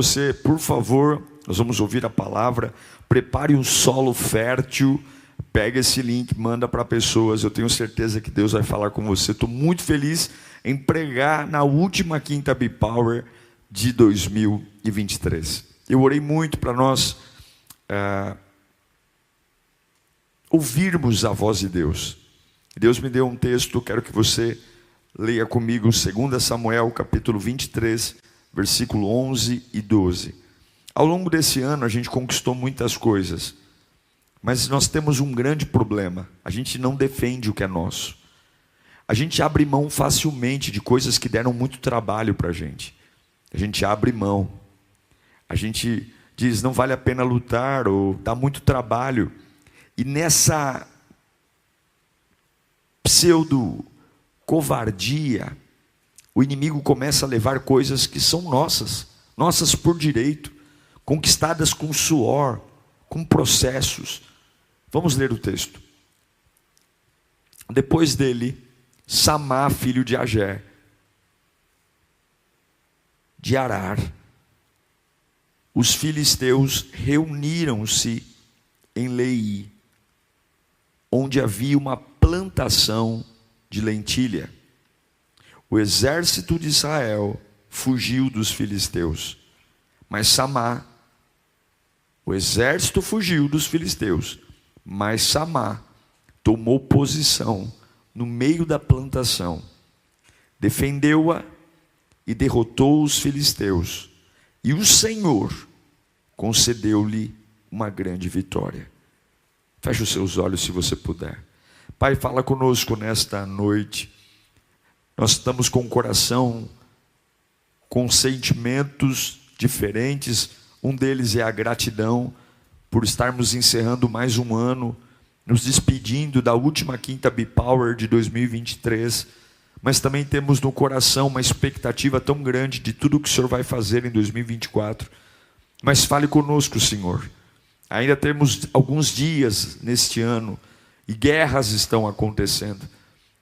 Você, por favor, nós vamos ouvir a palavra. Prepare um solo fértil. Pega esse link, manda para pessoas. Eu tenho certeza que Deus vai falar com você. Estou muito feliz em pregar na última quinta B-Power de 2023. Eu orei muito para nós ouvirmos a voz de Deus. Deus me deu um texto, quero que você leia comigo 2 Samuel capítulo 23, versículo 11 e 12. Ao longo desse ano a gente conquistou muitas coisas, mas nós temos um grande problema: a gente não defende o que é nosso. A gente abre mão facilmente de coisas que deram muito trabalho para a gente. A gente abre mão. A gente diz, não vale a pena lutar, ou dá muito trabalho. E nessa pseudo-covardia, o inimigo começa a levar coisas que são nossas por direito, conquistadas com suor, com processos. Vamos ler o texto. Depois dele, Samá, filho de Agé, de Arar, os filisteus reuniram-se em Leí, onde havia uma plantação de lentilha. O exército de Israel fugiu dos filisteus, mas Samá, o exército fugiu dos filisteus, mas Samá tomou posição no meio da plantação, defendeu-a e derrotou os filisteus, e o Senhor concedeu-lhe uma grande vitória. Feche os seus olhos se você puder. Pai, fala conosco nesta noite. Nós estamos com o coração, com sentimentos diferentes. Um deles é a gratidão por estarmos encerrando mais um ano, nos despedindo da última quinta B-Power de 2023, mas também temos no coração uma expectativa tão grande de tudo que o Senhor vai fazer em 2024. Mas fale conosco, Senhor. Ainda temos alguns dias neste ano e guerras estão acontecendo.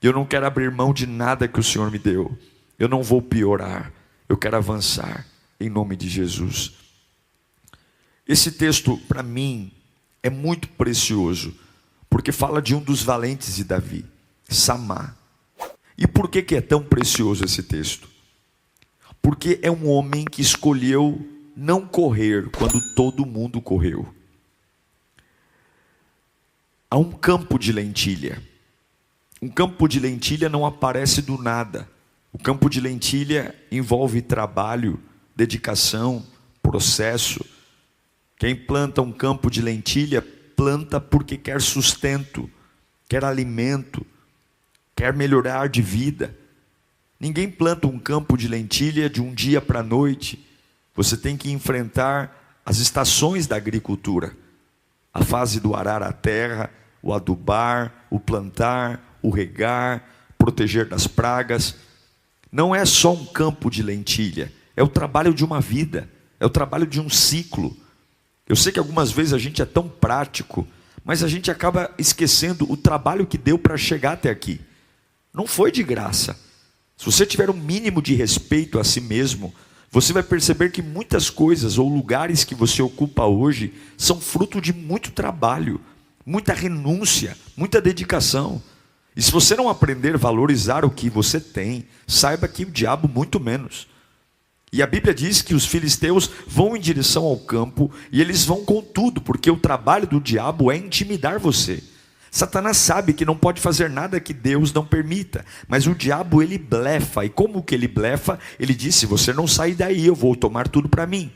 Eu não quero abrir mão de nada que o Senhor me deu. Eu não vou piorar, eu quero avançar em nome de Jesus. Esse texto para mim é muito precioso, porque fala de um dos valentes de Davi, Samá. E por que é tão precioso esse texto? Porque é um homem que escolheu não correr quando todo mundo correu. Há um campo de lentilha. Um campo de lentilha não aparece do nada. O campo de lentilha envolve trabalho, dedicação, processo. Quem planta um campo de lentilha, planta porque quer sustento, quer alimento, quer melhorar de vida. Ninguém planta um campo de lentilha de um dia para a noite. Você tem que enfrentar as estações da agricultura. A fase do arar a terra, o adubar, o plantar, o regar, proteger das pragas. Não é só um campo de lentilha, é o trabalho de uma vida, é o trabalho de um ciclo. Eu sei que algumas vezes a gente é tão prático, mas a gente acaba esquecendo o trabalho que deu para chegar até aqui. Não foi de graça. Se você tiver um mínimo de respeito a si mesmo, você vai perceber que muitas coisas ou lugares que você ocupa hoje são fruto de muito trabalho, muita renúncia, muita dedicação. E se você não aprender a valorizar o que você tem, saiba que o diabo muito menos. E a Bíblia diz que os filisteus vão em direção ao campo e eles vão com tudo, porque o trabalho do diabo é intimidar você. Satanás sabe que não pode fazer nada que Deus não permita, mas o diabo ele blefa, e como que ele blefa? Ele diz, se você não sair daí, eu vou tomar tudo para mim.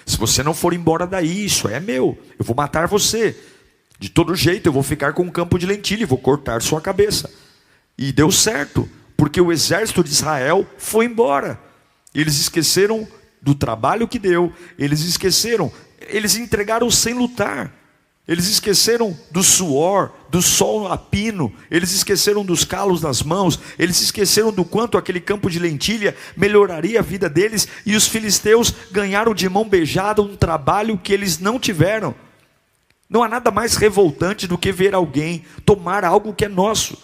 Se você não for embora daí, isso é meu, eu vou matar você. De todo jeito eu vou ficar com um campo de lentilha e vou cortar sua cabeça. E deu certo, porque o exército de Israel foi embora. Eles esqueceram do trabalho que deu, eles entregaram sem lutar. Eles esqueceram do suor, do sol a pino, eles esqueceram dos calos nas mãos, eles esqueceram do quanto aquele campo de lentilha melhoraria a vida deles, e os filisteus ganharam de mão beijada um trabalho que eles não tiveram. Não há nada mais revoltante do que ver alguém tomar algo que é nosso.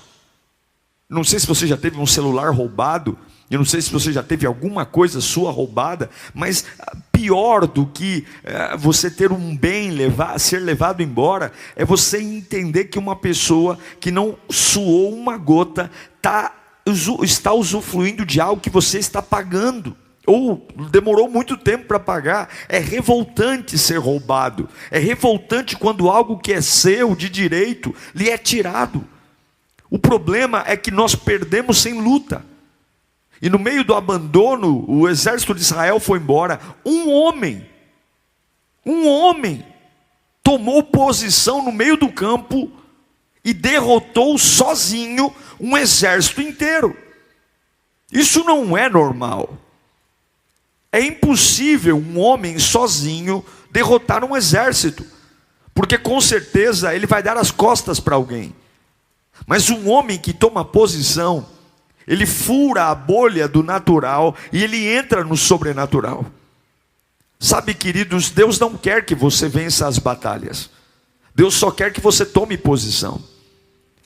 Não sei se você já teve um celular roubado, Eu não sei se você já teve alguma coisa sua roubada, mas pior do que você ter um bem ser levado embora, é você entender que uma pessoa que não suou uma gota está usufruindo de algo que você está pagando, ou demorou muito tempo para pagar. É revoltante ser roubado, é revoltante quando algo que é seu, de direito, lhe é tirado. O problema é que nós perdemos sem luta. E no meio do abandono, o exército de Israel foi embora. Um homem tomou posição no meio do campo e derrotou sozinho um exército inteiro. Isso não é normal. É impossível um homem sozinho derrotar um exército, porque com certeza ele vai dar as costas para alguém. Mas um homem que toma posição, ele fura a bolha do natural e ele entra no sobrenatural. Sabe, queridos, Deus não quer que você vença as batalhas. Deus só quer que você tome posição.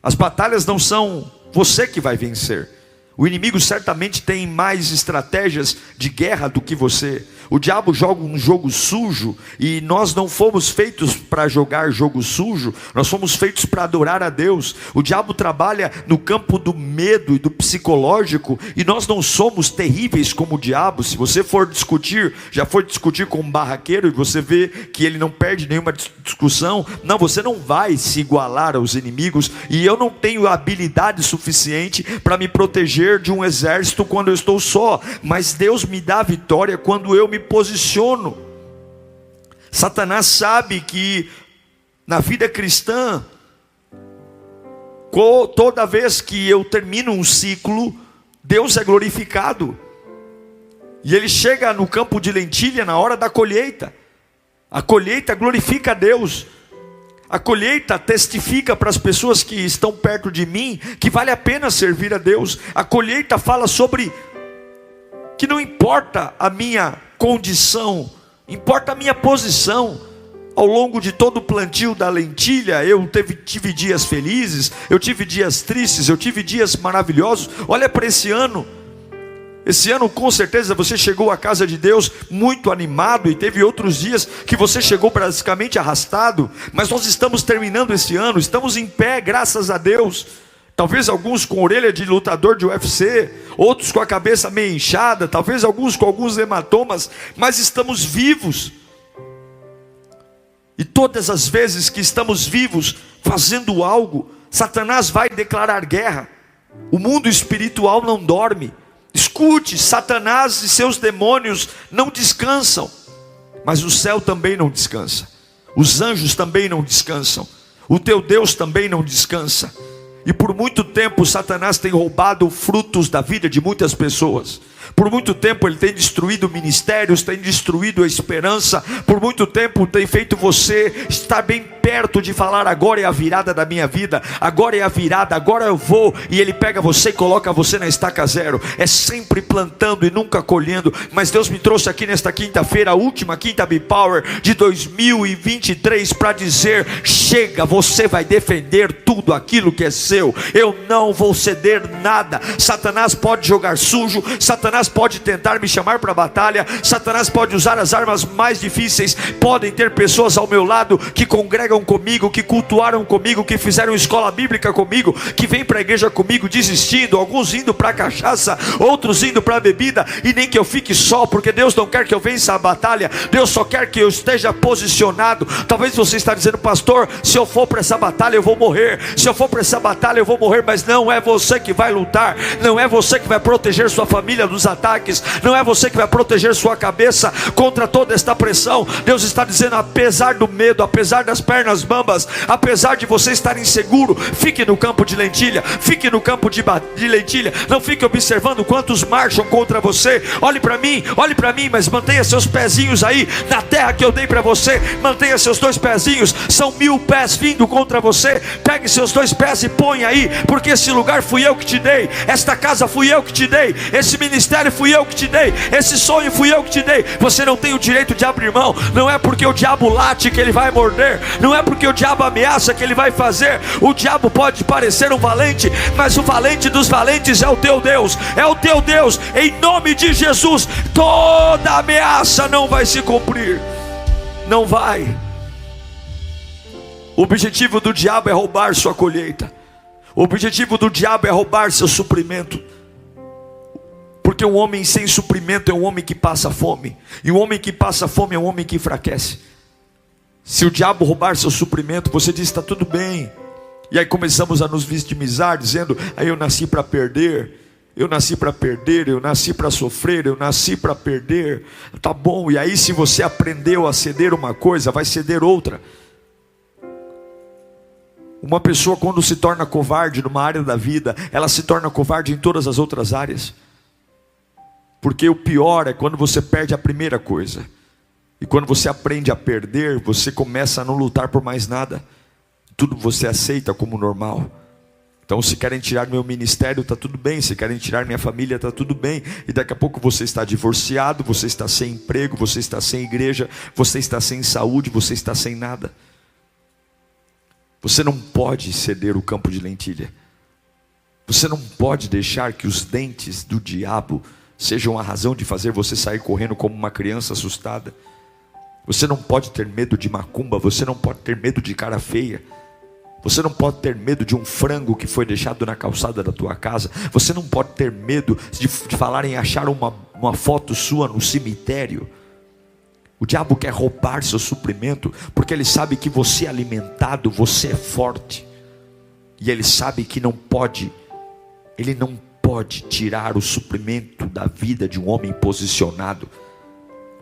As batalhas não são você que vai vencer. O inimigo certamente tem mais estratégias de guerra do que você. O diabo joga um jogo sujo, e nós não fomos feitos para jogar jogo sujo, nós fomos feitos para adorar a Deus. O diabo trabalha no campo do medo e do psicológico, e nós não somos terríveis como o diabo. Se você for discutir, já foi discutir com um barraqueiro, e você vê que ele não perde nenhuma discussão, não, você não vai se igualar aos inimigos, e eu não tenho habilidade suficiente para me proteger de um exército quando eu estou só, mas Deus me dá a vitória quando eu me posiciono. Satanás sabe que na vida cristã, toda vez que eu termino um ciclo, Deus é glorificado, e ele chega no campo de lentilha na hora da colheita. A colheita glorifica a Deus. A colheita testifica para as pessoas que estão perto de mim que vale a pena servir a Deus. A colheita fala sobre que não importa a minha condição, importa a minha posição. Ao longo de todo o plantio da lentilha, eu tive dias felizes, eu tive dias tristes, eu tive dias maravilhosos. Olha para esse ano. Esse ano, com certeza, você chegou à casa de Deus muito animado, e teve outros dias que você chegou basicamente arrastado. Mas nós estamos terminando esse ano, estamos em pé, graças a Deus. Talvez alguns com orelha de lutador de UFC, outros com a cabeça meio inchada, talvez alguns com alguns hematomas, mas estamos vivos. E todas as vezes que estamos vivos, fazendo algo, Satanás vai declarar guerra. O mundo espiritual não dorme. Escute, Satanás e seus demônios não descansam, mas o céu também não descansa, os anjos também não descansam, o teu Deus também não descansa. E por muito tempo Satanás tem roubado frutos da vida de muitas pessoas. Por muito tempo ele tem destruído ministérios, tem destruído a esperança. Por muito tempo tem feito você estar bem perto de falar: agora é a virada da minha vida, agora é a virada, agora eu vou. E ele pega você e coloca você na estaca zero. É sempre plantando e nunca colhendo. Mas Deus me trouxe aqui nesta quinta-feira, a última quinta B-Power de 2023, para dizer: chega, você vai defender tudo aquilo que é seu. Eu não vou ceder nada. Satanás pode jogar sujo, Satanás pode tentar me chamar para a batalha, Satanás pode usar as armas mais difíceis. Podem ter pessoas ao meu lado que congregam comigo, que cultuaram comigo, que fizeram escola bíblica comigo, que vêm para a igreja comigo desistindo, alguns indo para a cachaça, outros indo para a bebida, e nem que eu fique só, porque Deus não quer que eu vença a batalha, Deus só quer que eu esteja posicionado. Talvez você está dizendo: pastor, se eu for para essa batalha eu vou morrer, se eu for para essa batalha eu vou morrer. Mas não é você que vai lutar, não é você que vai proteger sua família dos ataques, não é você que vai proteger sua cabeça contra toda esta pressão. Deus está dizendo: apesar do medo, apesar das pernas bambas, apesar de você estar inseguro, fique no campo de lentilha, fique no campo de lentilha. Não fique observando quantos marcham contra você. Olhe para mim, mas mantenha seus pezinhos aí na terra que eu dei para você. Mantenha seus dois pezinhos. São 1000 pés vindo contra você. Pegue seus dois pés e põe aí, porque esse lugar fui eu que te dei, esta casa fui eu que te dei, esse ministério ministério fui eu que te dei, esse sonho fui eu que te dei. Você não tem o direito de abrir mão. Não é porque o diabo late que ele vai morder, não é porque o diabo ameaça que ele vai fazer. O diabo pode parecer um valente, mas o valente dos valentes é o teu Deus, é o teu Deus. Em nome de Jesus, toda ameaça não vai se cumprir, não vai. O objetivo do diabo é roubar sua colheita. O objetivo do diabo é roubar seu suprimento. Porque um homem sem suprimento é um homem que passa fome. E um homem que passa fome é um homem que enfraquece. Se o diabo roubar seu suprimento, você diz: está tudo bem. E aí começamos a nos vitimizar, dizendo: eu nasci para perder, eu nasci para perder, eu nasci para sofrer, eu nasci para perder. Tá bom, e aí se você aprendeu a ceder uma coisa, vai ceder outra. Uma pessoa, quando se torna covarde numa área da vida, ela se torna covarde em todas as outras áreas. Porque o pior é quando você perde a primeira coisa. E quando você aprende a perder, você começa a não lutar por mais nada. Tudo você aceita como normal. Então, se querem tirar meu ministério, está tudo bem. Se querem tirar minha família, está tudo bem. E daqui a pouco você está divorciado, você está sem emprego, você está sem igreja, você está sem saúde, você está sem nada. Você não pode ceder o campo de lentilha. Você não pode deixar que os dentes do diabo sejam a razão de fazer você sair correndo como uma criança assustada. Você não pode ter medo de macumba. Você não pode ter medo de cara feia. Você não pode ter medo de um frango que foi deixado na calçada da tua casa. Você não pode ter medo de falar em achar uma foto sua no cemitério. O diabo quer roubar seu suprimento, porque ele sabe que você é alimentado, você é forte. E ele sabe que ele não pode tirar o suprimento da vida de um homem posicionado.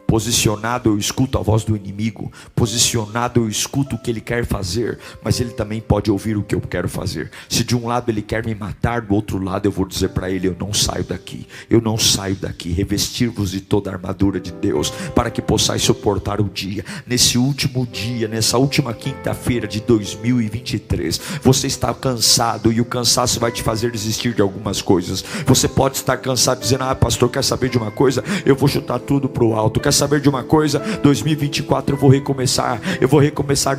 Posicionado, eu escuto a voz do inimigo. Posicionado, eu escuto o que ele quer fazer. Mas ele também pode ouvir o que eu quero fazer. Se de um lado ele quer me matar, do outro lado eu vou dizer para ele: eu não saio daqui. Eu não saio daqui. Revestir-vos de toda a armadura de Deus, para que possais suportar o dia. Nesse último dia, nessa última quinta-feira de 2023, você está cansado, e o cansaço vai te fazer desistir de algumas coisas. Você pode estar cansado dizendo: pastor, quer saber de uma coisa? Eu vou chutar tudo para o alto. Quer saber de uma coisa? 2024 eu vou recomeçar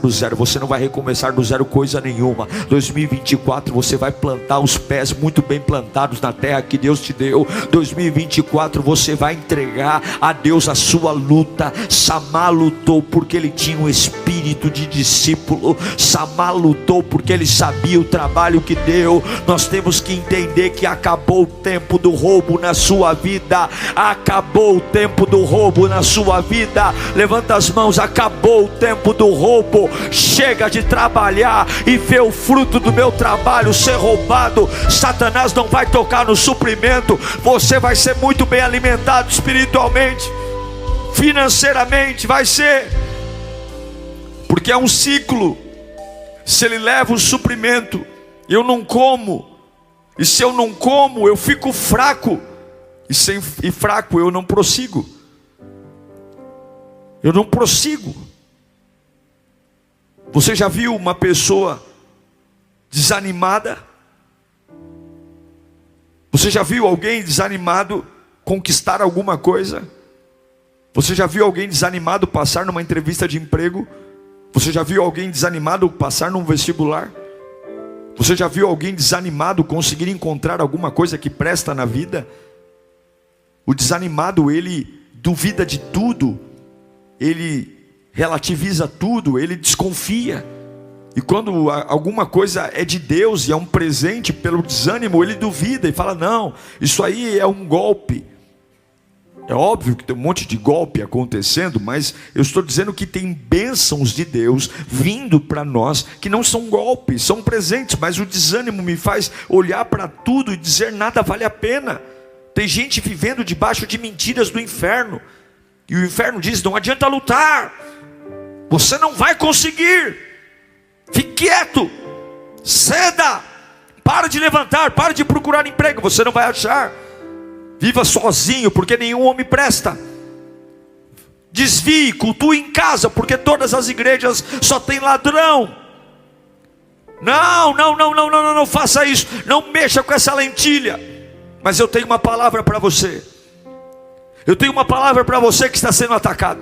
do zero. Você não vai recomeçar do zero coisa nenhuma. 2024 você vai plantar os pés muito bem plantados na terra que Deus te deu. 2024 você vai entregar a Deus a sua luta. Samá lutou porque ele tinha um espírito de discípulo. Samá lutou porque ele sabia o trabalho que deu. Nós temos que entender que acabou o tempo do roubo na sua vida. Acabou o tempo do roubo na sua vida. Levanta as mãos. Acabou o tempo do roubo. Chega de trabalhar e ver o fruto do meu trabalho ser roubado. Satanás não vai tocar no suprimento. Você vai ser muito bem alimentado espiritualmente, financeiramente, vai ser, porque é um ciclo. Se ele leva o suprimento, eu não como, e se eu não como, eu fico fraco, e fraco eu não prossigo. Eu não prossigo. Você já viu uma pessoa desanimada? Você já viu alguém desanimado conquistar alguma coisa? Você já viu alguém desanimado passar numa entrevista de emprego? Você já viu alguém desanimado passar num vestibular? Você já viu alguém desanimado conseguir encontrar alguma coisa que presta na vida? O desanimado, ele duvida de tudo, ele relativiza tudo, ele desconfia. E quando alguma coisa é de Deus e é um presente, pelo desânimo ele duvida e fala: não, isso aí é um golpe. É óbvio que tem um monte de golpe acontecendo, mas eu estou dizendo que tem bênçãos de Deus vindo para nós, que não são golpes, são presentes. Mas o desânimo me faz olhar para tudo e dizer: nada vale a pena. Tem gente vivendo debaixo de mentiras do inferno, e o inferno diz: não adianta lutar, você não vai conseguir, fique quieto, ceda, para de levantar, para de procurar emprego, você não vai achar. Viva sozinho, porque nenhum homem presta. Desvie, cultue em casa, porque todas as igrejas só tem ladrão. Não faça isso. Não mexa com essa lentilha. Mas eu tenho uma palavra para você. Eu tenho uma palavra para você que está sendo atacado.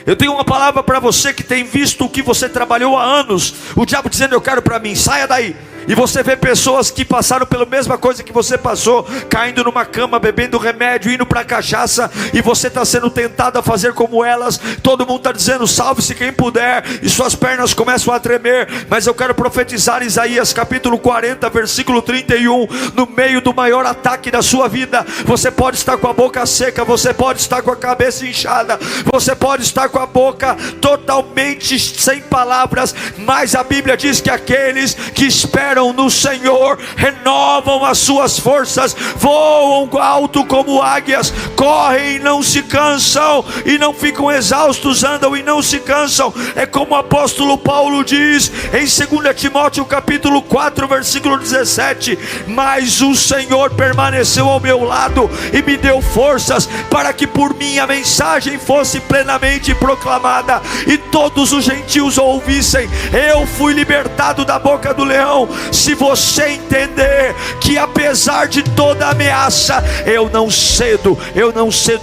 Eu tenho uma palavra para você que tem visto o que você trabalhou há anos. O diabo dizendo: eu quero para mim, saia daí. E você vê pessoas que passaram pela mesma coisa que você passou, caindo numa cama, bebendo remédio, indo para a cachaça, e você está sendo tentado a fazer como elas. Todo mundo está dizendo: salve-se quem puder, e suas pernas começam a tremer. Mas eu quero profetizar Isaías capítulo 40, versículo 31. No meio do maior ataque da sua vida, você pode estar com a boca seca, você pode estar com a cabeça inchada, você pode estar com a boca totalmente sem palavras, mas a Bíblia diz que aqueles que esperam no Senhor renovam as suas forças, voam alto como águias, correm e não se cansam, e não ficam exaustos, andam e não se cansam. É como o apóstolo Paulo diz em 2 Timóteo capítulo 4, versículo 17: mas o Senhor permaneceu ao meu lado e me deu forças para que por mim a mensagem fosse plenamente proclamada e todos os gentios ouvissem. Eu fui libertado da boca do leão. Se você entender que apesar de toda ameaça, eu não cedo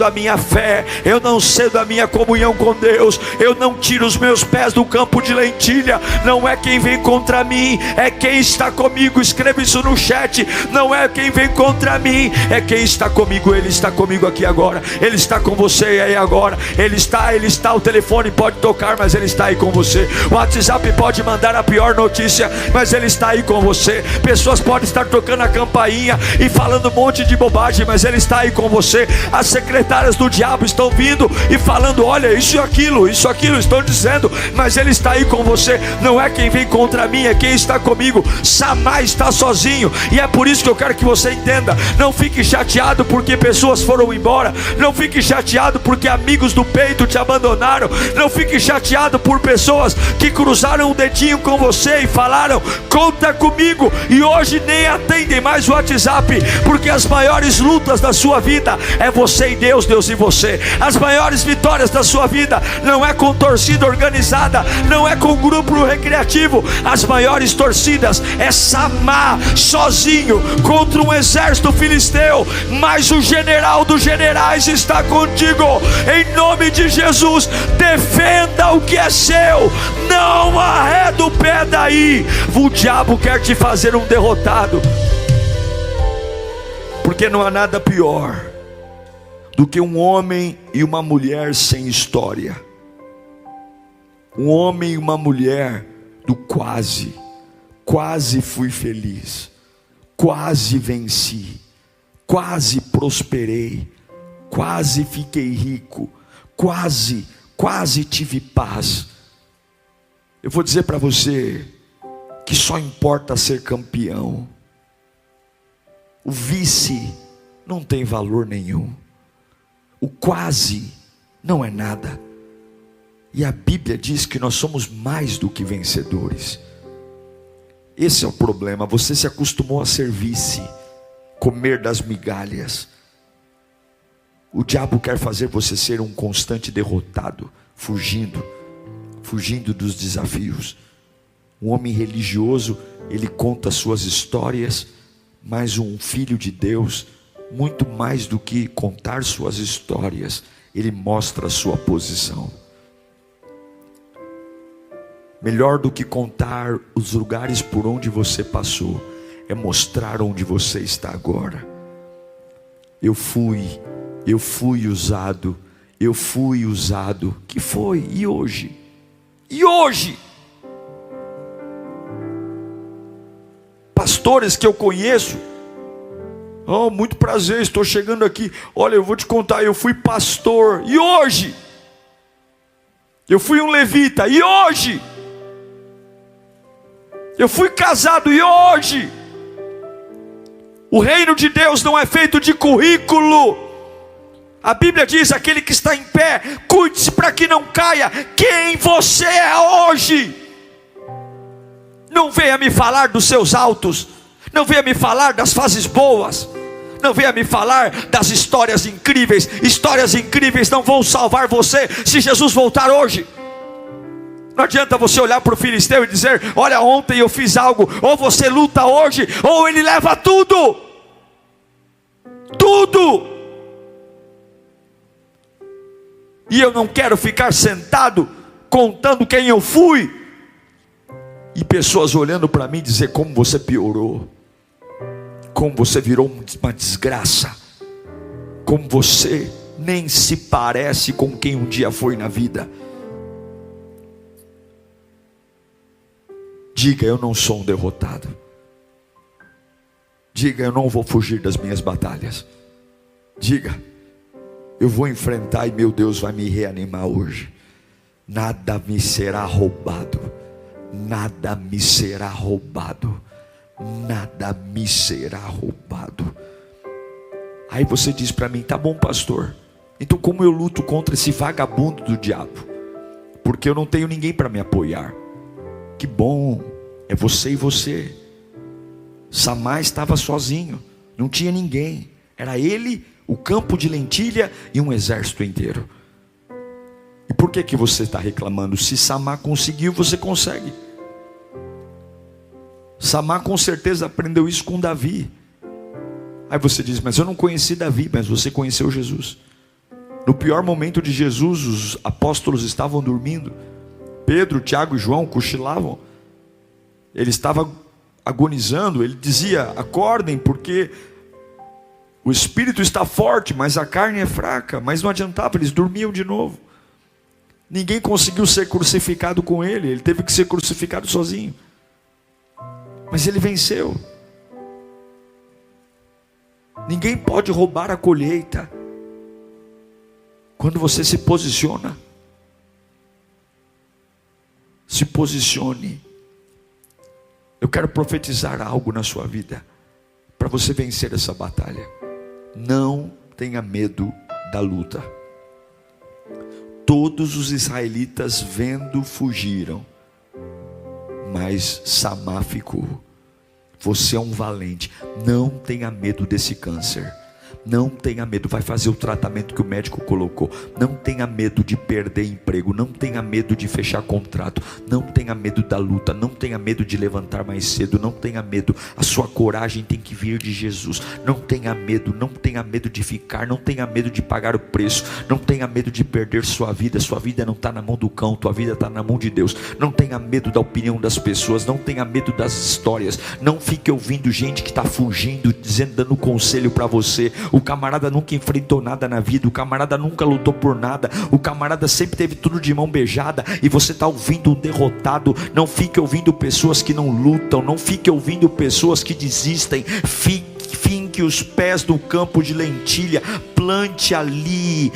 a minha fé, eu não cedo a minha comunhão com Deus, eu não tiro os meus pés do campo de lentilha. Não é quem vem contra mim, é quem está comigo. Escreva isso no chat: não é quem vem contra mim, é quem está comigo. Ele está comigo aqui agora, Ele está com você aí agora. Ele está, o telefone pode tocar, mas Ele está aí com você. O WhatsApp pode mandar a pior notícia, mas Ele está aí com você. Pessoas podem estar tocando a campainha e falando um monte de bobagem, mas Ele está aí com você. As secretárias do diabo estão vindo e falando: olha, isso e aquilo, estão dizendo, mas Ele está aí com você. Não é quem vem contra mim, é quem está comigo. Samar está sozinho, e é por isso que eu quero que você entenda. Não fique chateado porque pessoas foram embora, não fique chateado porque amigos do peito te abandonaram, não fique chateado por pessoas que cruzaram o dedinho com você e falaram: conta comigo, e hoje nem atendem mais o WhatsApp, porque as maiores lutas da sua vida é você e Deus, Deus e você. As maiores vitórias da sua vida não é com torcida organizada, não é com grupo recreativo. As maiores torcidas é Samar sozinho contra um exército filisteu, mas o general dos generais está contigo. Em nome de Jesus, defenda o que é seu, não arreda o pé daí. O diabo quer te fazer um derrotado, porque não há nada pior do que um homem e uma mulher sem história. Um homem e uma mulher do quase fui feliz, quase venci, quase prosperei, quase fiquei rico, quase tive paz. Eu vou dizer para você que só importa ser campeão. O vice não tem valor nenhum. O quase não é nada. E a Bíblia diz que nós somos mais do que vencedores. Esse é o problema. Você se acostumou a ser vice, comer das migalhas. O diabo quer fazer você ser um constante derrotado, fugindo dos desafios. Um homem religioso, ele conta suas histórias, mas um filho de Deus, muito mais do que contar suas histórias, ele mostra a sua posição. Melhor do que contar os lugares por onde você passou, é mostrar onde você está agora. Eu fui usado, que foi, e hoje? Pastores que eu conheço: oh, muito prazer, estou chegando aqui. Olha, eu vou te contar, eu fui pastor, e hoje? Eu fui um levita, e hoje? Eu fui casado, e hoje? O reino de Deus não é feito de currículo. A Bíblia diz: aquele que está em pé, cuide-se para que não caia. Quem você é hoje? Não venha me falar dos seus altos, não venha me falar das fases boas, não venha me falar das histórias incríveis. Histórias incríveis não vão salvar você se Jesus voltar hoje. Não adianta você olhar para o filisteu e dizer: olha, ontem eu fiz algo. Ou você luta hoje, ou ele leva tudo. E eu não quero ficar sentado contando quem eu fui, e pessoas olhando para mim e dizer como você piorou, como você virou uma desgraça, como você nem se parece com quem um dia foi na vida. Diga: eu não sou um derrotado. Diga: eu não vou fugir das minhas batalhas. Diga: eu vou enfrentar e meu Deus vai me reanimar hoje. Nada me será roubado. Nada me será roubado. Nada me será roubado. Aí você diz para mim: tá bom, pastor, então como eu luto contra esse vagabundo do diabo? Porque eu não tenho ninguém para me apoiar. Que bom, é você e você. Samar estava sozinho, não tinha ninguém. Era ele, o campo de lentilha e um exército inteiro. E por que você está reclamando? Se Samar conseguiu, você consegue. Samar com certeza aprendeu isso com Davi. Aí você diz: mas eu não conheci Davi. Mas você conheceu Jesus. No pior momento de Jesus, os apóstolos estavam dormindo. Pedro, Tiago e João cochilavam. Ele estava agonizando. Ele dizia: acordem, porque o espírito está forte, mas a carne é fraca. Mas não adiantava, eles dormiam de novo. Ninguém conseguiu ser crucificado com ele. Ele teve que ser crucificado sozinho. Mas ele venceu. Ninguém pode roubar a colheita. Quando você se posiciona, se posicione. Eu quero profetizar algo na sua vida, para você vencer essa batalha. Não tenha medo da luta. Todos os israelitas vendo fugiram, mas Samar ficou. Você é um valente. Não tenha medo desse câncer. Não tenha medo, vai fazer o tratamento que o médico colocou. Não tenha medo de perder emprego. Não tenha medo de fechar contrato. Não tenha medo da luta. Não tenha medo de levantar mais cedo. Não tenha medo. A sua coragem tem que vir de Jesus. Não tenha medo. Não tenha medo de ficar. Não tenha medo de pagar o preço. Não tenha medo de perder sua vida. Sua vida não está na mão do cão. Tua vida está na mão de Deus. Não tenha medo da opinião das pessoas. Não tenha medo das histórias. Não fique ouvindo gente que está fugindo, dando conselho para você. O camarada nunca enfrentou nada na vida. O camarada nunca lutou por nada. O camarada sempre teve tudo de mão beijada. E você está ouvindo um derrotado. Não fique ouvindo pessoas que não lutam. Não fique ouvindo pessoas que desistem. Finque os pés no campo de lentilha. Plante ali.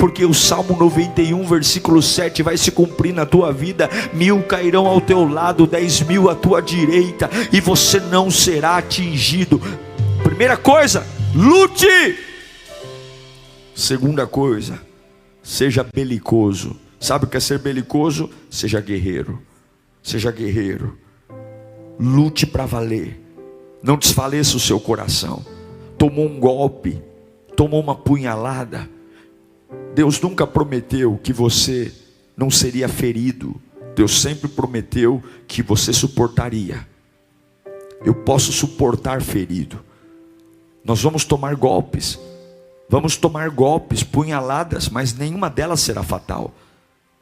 Porque o Salmo 91 versículo 7 vai se cumprir na tua vida. 1000 cairão ao teu lado, 10.000 à tua direita, e você não será atingido. Primeira coisa, lute. Segunda coisa, seja belicoso. Sabe o que é ser belicoso? Seja guerreiro. Seja guerreiro. Lute para valer. Não desfaleça o seu coração. Tomou um golpe, tomou uma punhalada. Deus nunca prometeu que você não seria ferido. Deus sempre prometeu que você suportaria. Eu posso suportar ferido. Nós vamos tomar golpes, punhaladas, mas nenhuma delas será fatal.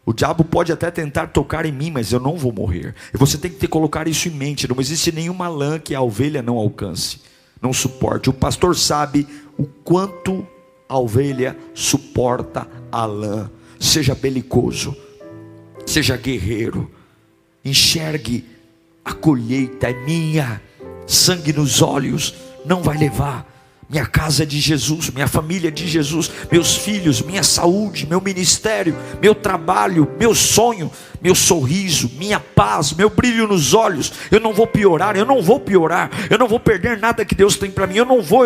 O diabo pode até tentar tocar em mim, mas eu não vou morrer. E você tem que colocar isso em mente. Não existe nenhuma lã que a ovelha não alcance, não suporte. O pastor sabe o quanto a ovelha suporta a lã. Seja belicoso, seja guerreiro. Enxergue, a colheita é minha. Sangue nos olhos não vai levar. Minha casa é de Jesus, minha família é de Jesus, meus filhos, minha saúde, meu ministério, meu trabalho, meu sonho, meu sorriso, minha paz, meu brilho nos olhos. Eu não vou piorar, eu não vou perder nada que Deus tem para mim. Eu não vou.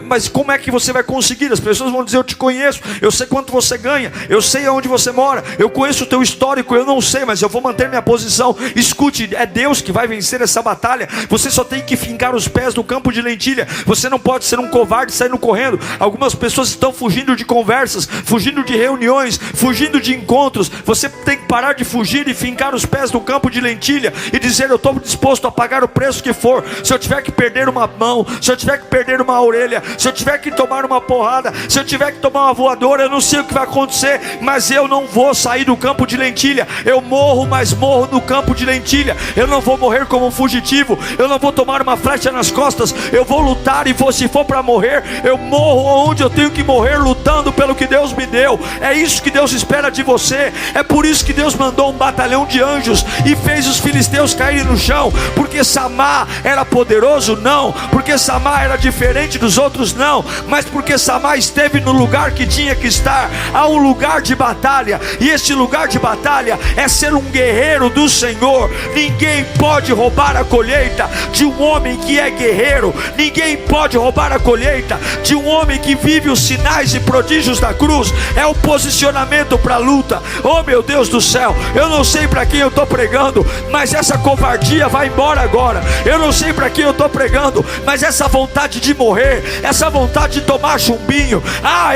Mas como é que você vai conseguir? As pessoas vão dizer: eu te conheço, eu sei quanto você ganha, eu sei aonde você mora, eu conheço o teu histórico. Eu não sei, mas eu vou manter minha posição. Escute, é Deus que vai vencer essa batalha. Você só tem que fincar os pés no campo de lentilha. Você não pode ser um covarde saindo correndo. Algumas pessoas estão fugindo de conversas, fugindo de reuniões, fugindo de encontros. Você tem que parar de fugir e fincar os pés no campo de lentilha e dizer: eu estou disposto a pagar o preço que for. Se eu tiver que perder uma mão, se eu tiver que perder uma orelha, se eu tiver que tomar uma porrada, se eu tiver que tomar uma voadora, eu não sei o que vai acontecer, mas eu não vou sair do campo de lentilha. Eu morro, mas morro no campo de lentilha. Eu não vou morrer como um fugitivo, eu não vou tomar uma flecha nas costas. Eu vou lutar, e se for para morrer, eu morro onde eu tenho que morrer, lutando pelo que Deus me deu. É isso que Deus espera de você. É por isso que Deus mandou um batalhão de anjos e fez os filisteus caírem no chão. Porque Samá era poderoso? Não. Porque Samá era diferente dos outros? Não. Mas porque Samá esteve no lugar que tinha que estar. Há um lugar de batalha, e este lugar de batalha é ser um guerreiro do Senhor. Ninguém pode roubar a colheita de um homem que é guerreiro. Ninguém pode roubar a colheita de um homem que vive os sinais e prodígios da cruz. É o posicionamento para a luta. Oh meu Deus do céu, eu não sei para quem eu estou pregando, mas essa covardia vai embora agora. Eu não sei para quem eu estou pregando, mas essa vontade de morrer, essa vontade de tomar chumbinho.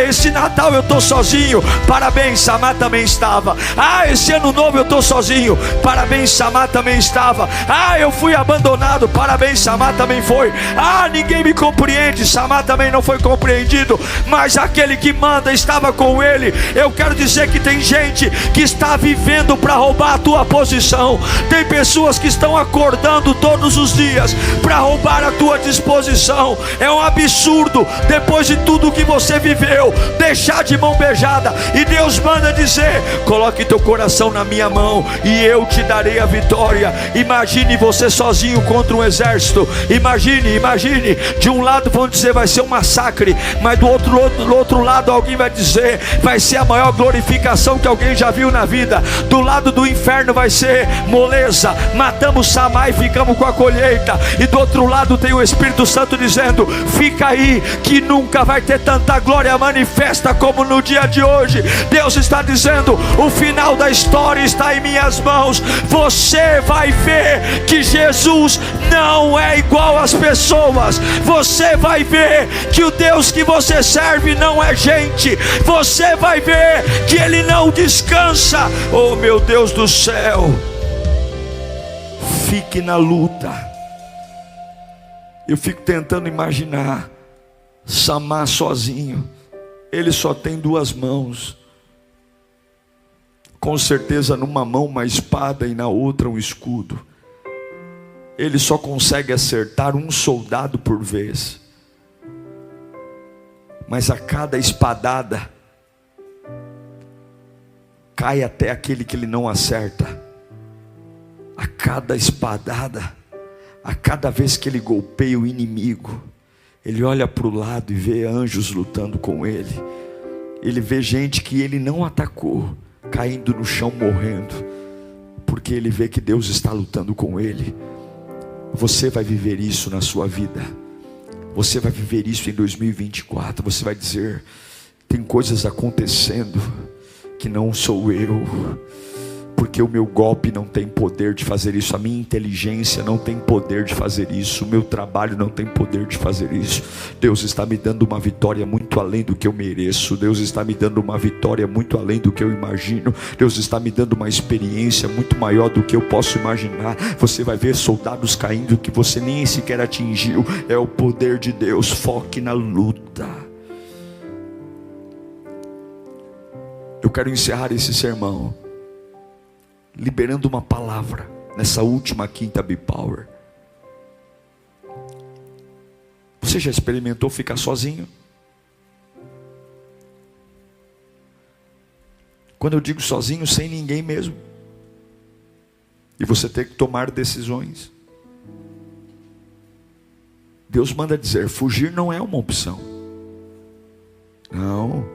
Esse Natal eu estou sozinho. Parabéns, Samá também estava. Esse ano novo eu estou sozinho. Parabéns, Samá também estava. Eu fui abandonado. Parabéns, Samá também foi. Ninguém me compreende. Samá também não foi compreendido, mas aquele que manda estava com ele. Eu quero dizer que tem gente que está vivendo para roubar a tua posição. Tem pessoas que estão acordando todos os dias para roubar a tua disposição. É um absurdo, depois de tudo que você viveu, deixar de mão beijada. E Deus manda dizer: coloque teu coração na minha mão e eu te darei a vitória. Imagine você sozinho contra um exército. Imagine, de um lado vão dizer vai ser um massacre, mas do outro lado alguém vai dizer vai ser a maior glorificação que alguém já viu na vida. Do lado do inferno vai ser moleza, matamos Samá e ficamos com a colheita. E do outro lado tem o Espírito Santo dizendo: fica aí, que nunca vai ter tanta glória manifesta como no dia de hoje. Deus está dizendo: o final da história está em minhas mãos. Você vai ver que Jesus não é igual às pessoas. Você vai ver que o Deus que você serve não é gente. Você vai ver que Ele não descansa. Oh meu Deus do céu, fique na luta. Eu fico tentando imaginar Samá sozinho. Ele só tem duas mãos. Com certeza numa mão uma espada e na outra um escudo. Ele só consegue acertar um soldado por vez. Mas a cada espadada cai até aquele que ele não acerta. A cada espadada, a cada vez que ele golpeia o inimigo, ele olha para o lado e vê anjos lutando com ele. Ele vê gente que ele não atacou caindo no chão morrendo, porque ele vê que Deus está lutando com ele. Você vai viver isso na sua vida. Você vai viver isso em 2024. Você vai dizer: tem coisas acontecendo que não sou eu, porque o meu golpe não tem poder de fazer isso, a minha inteligência não tem poder de fazer isso, o meu trabalho não tem poder de fazer isso. Deus está me dando uma vitória muito além do que eu mereço. Deus está me dando uma vitória muito além do que eu imagino. Deus está me dando uma experiência muito maior do que eu posso imaginar. Você vai ver soldados caindo que você nem sequer atingiu. É o poder de Deus. Foque na luta. Eu quero encerrar esse sermão liberando uma palavra nessa última quinta B-Power. Você já experimentou ficar sozinho? Quando eu digo sozinho, sem ninguém mesmo. E você tem que tomar decisões. Deus manda dizer: fugir não é uma opção. Não.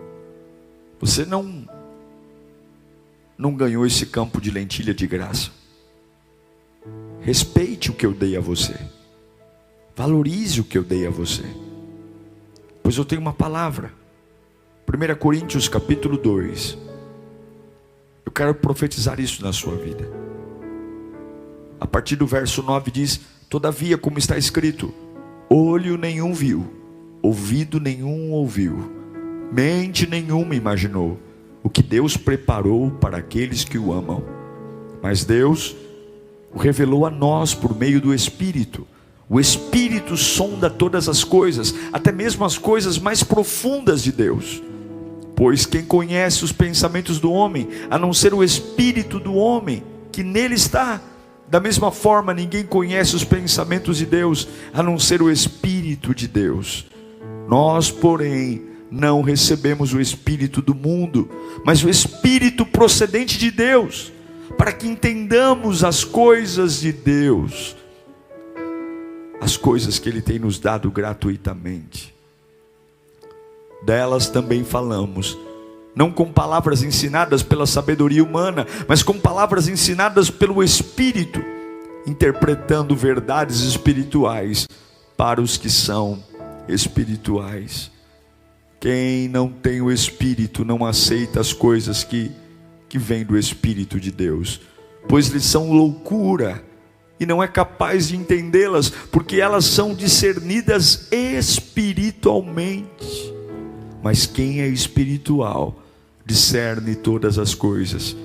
Você não ganhou esse campo de lentilha de graça. Respeite o que eu dei a você. Valorize o que eu dei a você. Pois eu tenho uma palavra. 1 Coríntios capítulo 2. Eu quero profetizar isso na sua vida. A partir do verso 9 diz: todavia, como está escrito, olho nenhum viu, ouvido nenhum ouviu, mente nenhuma imaginou o que Deus preparou para aqueles que o amam. Mas Deus o revelou a nós por meio do Espírito. O Espírito sonda todas as coisas, até mesmo as coisas mais profundas de Deus. Pois quem conhece os pensamentos do homem, a não ser o Espírito do homem que nele está? Da mesma forma, ninguém conhece os pensamentos de Deus, a não ser o Espírito de Deus. Nós, porém, não recebemos o Espírito do mundo, mas o Espírito procedente de Deus, para que entendamos as coisas de Deus, as coisas que Ele tem nos dado gratuitamente. Delas também falamos, não com palavras ensinadas pela sabedoria humana, mas com palavras ensinadas pelo Espírito, interpretando verdades espirituais para os que são espirituais. Quem não tem o Espírito não aceita as coisas que vêm do Espírito de Deus, pois lhes são loucura, e não é capaz de entendê-las, porque elas são discernidas espiritualmente. Mas quem é espiritual discerne todas as coisas,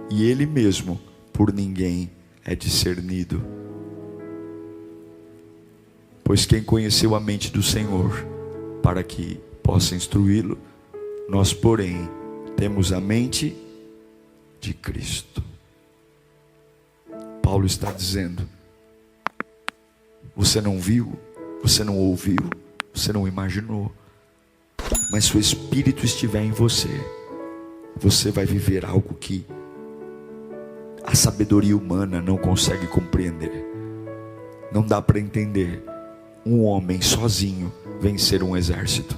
e ele mesmo por ninguém é discernido. Pois quem conheceu a mente do Senhor para que possa instruí-lo? Nós, porém, temos a mente de Cristo. Paulo está dizendo: você não viu, você não ouviu, você não imaginou, mas se o Espírito estiver em você, você vai viver algo que a sabedoria humana não consegue compreender. Não dá para entender um homem sozinho vencer um exército,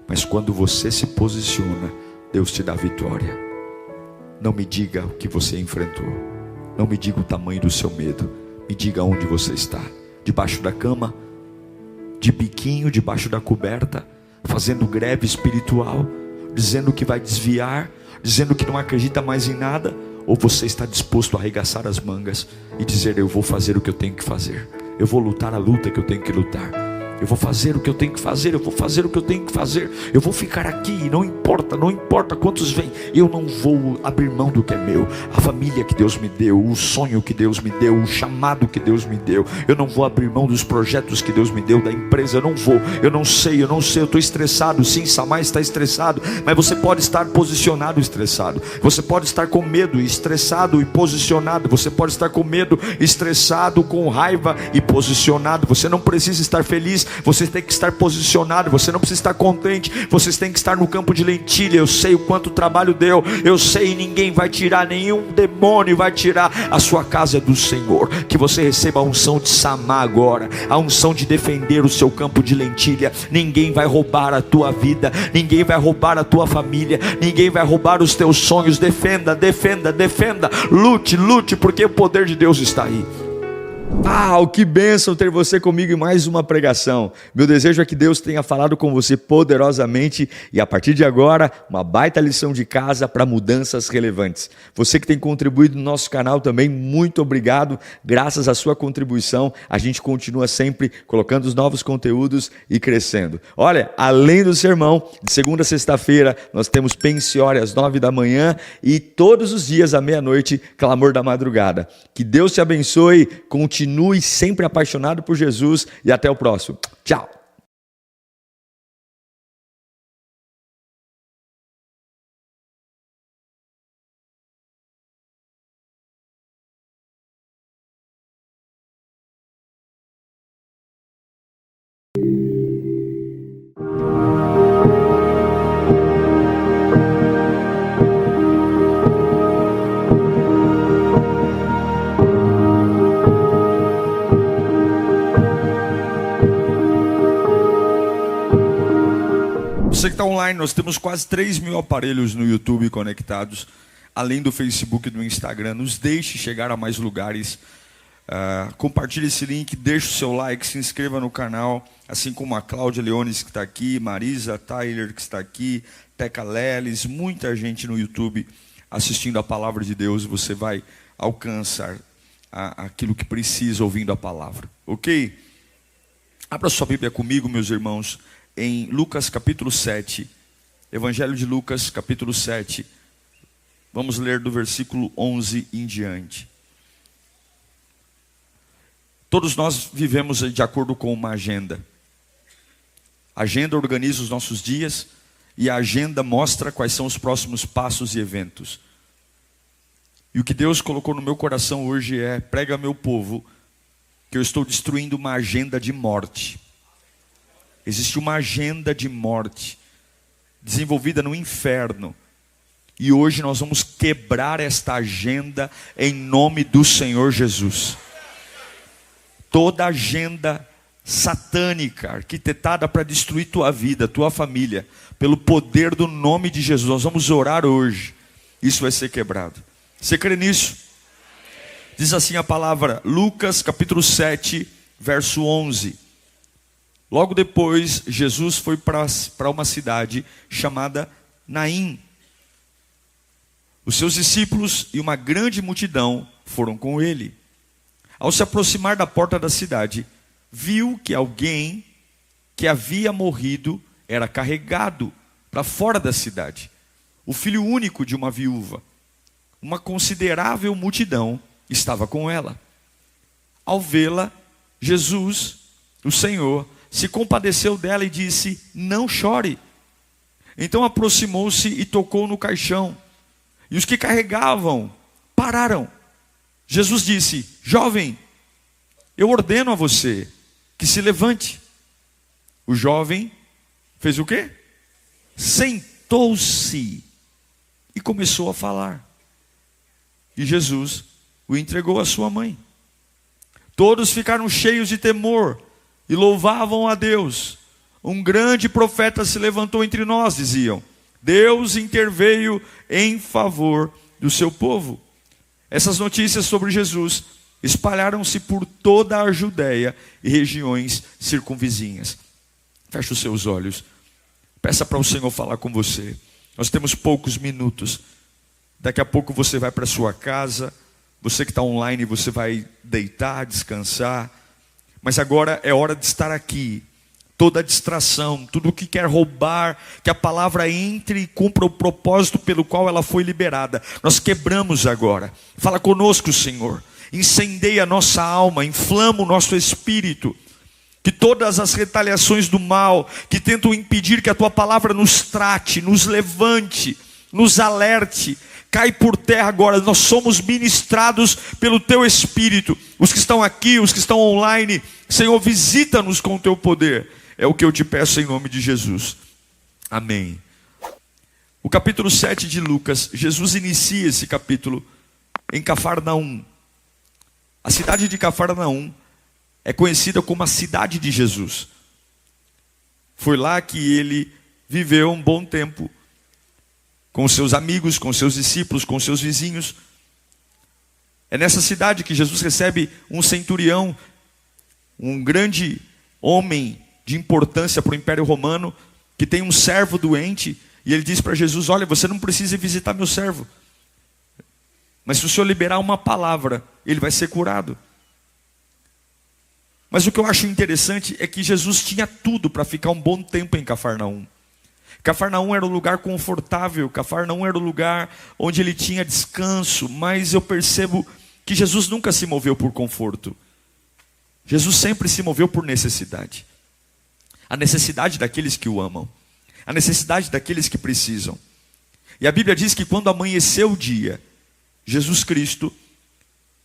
mas quando você se posiciona, Deus te dá vitória. Não me diga o que você enfrentou, não me diga o tamanho do seu medo, me diga onde você está. Debaixo da cama, de biquinho, debaixo da coberta, fazendo greve espiritual, dizendo que vai desviar, dizendo que não acredita mais em nada, ou você está disposto a arregaçar as mangas e dizer: eu vou fazer o que eu tenho que fazer, eu vou lutar a luta que eu tenho que lutar, eu vou fazer o que eu tenho que fazer, eu vou fazer o que eu tenho que fazer, eu vou ficar aqui, não importa quantos vêm, eu não vou abrir mão do que é meu, a família que Deus me deu, o sonho que Deus me deu, o chamado que Deus me deu, eu não vou abrir mão dos projetos que Deus me deu, da empresa, eu não sei, eu estou estressado. Sim, Samar está estressado, mas você pode estar posicionado estressado, você pode estar com medo, estressado e posicionado, você pode estar com medo, estressado, com raiva e posicionado. Você não precisa estar feliz, você tem que estar posicionado. Você não precisa estar contente, você tem que estar no campo de lentilha. Eu sei o quanto trabalho deu, eu sei, ninguém vai tirar, nenhum demônio vai tirar. A sua casa é do Senhor. Que você receba a unção de Samar agora, a unção de defender o seu campo de lentilha. Ninguém vai roubar a tua vida, ninguém vai roubar a tua família, ninguém vai roubar os teus sonhos. Defenda, lute, porque o poder de Deus está aí. Que bênção ter você comigo em mais uma pregação. Meu desejo é que Deus tenha falado com você poderosamente, e a partir de agora, uma baita lição de casa para mudanças relevantes. Você que tem contribuído no nosso canal também, muito obrigado. Graças à sua contribuição, a gente continua sempre colocando os novos conteúdos e crescendo. Olha, além do sermão, de segunda a sexta-feira, nós temos Pensiore às 9 da manhã e todos os dias à meia-noite, Clamor da Madrugada. Que Deus te abençoe, continue sempre apaixonado por Jesus e até o próximo. Tchau. Você que está online, nós temos quase 3.000 aparelhos no YouTube conectados, além do Facebook e do Instagram. Nos deixe chegar a mais lugares. Compartilhe esse link, deixe o seu like, se inscreva no canal, assim como a Cláudia Leones que está aqui, Marisa Tyler que está aqui, Teca Leles, muita gente no YouTube assistindo a palavra de Deus. Você vai alcançar aquilo que precisa ouvindo a palavra, ok? Abra sua Bíblia comigo, meus irmãos, em Lucas capítulo 7. Evangelho de Lucas capítulo 7. Vamos ler do versículo 11 em diante. Todos nós vivemos de acordo com uma agenda. A agenda organiza os nossos dias e a agenda mostra quais são os próximos passos e eventos. E o que Deus colocou no meu coração hoje é: prega meu povo que eu estou destruindo uma agenda de morte. Existe uma agenda de morte desenvolvida no inferno. E hoje nós vamos quebrar esta agenda em nome do Senhor Jesus. Toda agenda satânica, arquitetada para destruir tua vida, tua família, pelo poder do nome de Jesus, nós vamos orar hoje. Isso vai ser quebrado. Você crê nisso? Diz assim a palavra, Lucas capítulo 7, verso 11. Logo depois, Jesus foi para uma cidade chamada Naim. Os seus discípulos e uma grande multidão foram com ele. Ao se aproximar da porta da cidade, viu que alguém que havia morrido era carregado para fora da cidade. O filho único de uma viúva. Uma considerável multidão estava com ela. Ao vê-la, Jesus, o Senhor, se compadeceu dela e disse: não chore. Então aproximou-se e tocou no caixão. E os que carregavam pararam. Jesus disse: jovem, eu ordeno a você que se levante. O jovem fez o quê? Sentou-se e começou a falar. E Jesus o entregou à sua mãe. Todos ficaram cheios de temor e louvavam a Deus. Um grande profeta se levantou entre nós, diziam. Deus interveio em favor do seu povo. Essas notícias sobre Jesus espalharam-se por toda a Judéia e regiões circunvizinhas. Feche os seus olhos. Peça para o Senhor falar com você. Nós temos poucos minutos. Daqui a pouco você vai para a sua casa. Você que está online, você vai deitar, descansar. Mas agora é hora de estar aqui. Toda distração, tudo que quer roubar, que a palavra entre e cumpra o propósito pelo qual ela foi liberada. Nós quebramos agora. Fala conosco, Senhor. Incendeia a nossa alma, inflama o nosso espírito. Que todas as retaliações do mal, que tentam impedir que a tua palavra nos trate, nos levante, nos alerte, cai por terra agora. Nós somos ministrados pelo teu Espírito. Os que estão aqui, os que estão online, Senhor, visita-nos com o teu poder. É o que eu te peço em nome de Jesus. Amém. O capítulo 7 de Lucas, Jesus inicia esse capítulo em Cafarnaum. A cidade de Cafarnaum é conhecida como a cidade de Jesus. Foi lá que ele viveu um bom tempo, com seus amigos, com seus discípulos, com seus vizinhos. É nessa cidade que Jesus recebe um centurião, um grande homem de importância para o Império Romano, que tem um servo doente, e ele diz para Jesus: olha, você não precisa visitar meu servo, mas se o Senhor liberar uma palavra, ele vai ser curado. Mas o que eu acho interessante é que Jesus tinha tudo para ficar um bom tempo em Cafarnaum. Cafarnaum era um lugar confortável, Cafarnaum era um lugar onde ele tinha descanso, mas eu percebo que Jesus nunca se moveu por conforto. Jesus sempre se moveu por necessidade. A necessidade daqueles que o amam, a necessidade daqueles que precisam. E a Bíblia diz que quando amanheceu o dia, Jesus Cristo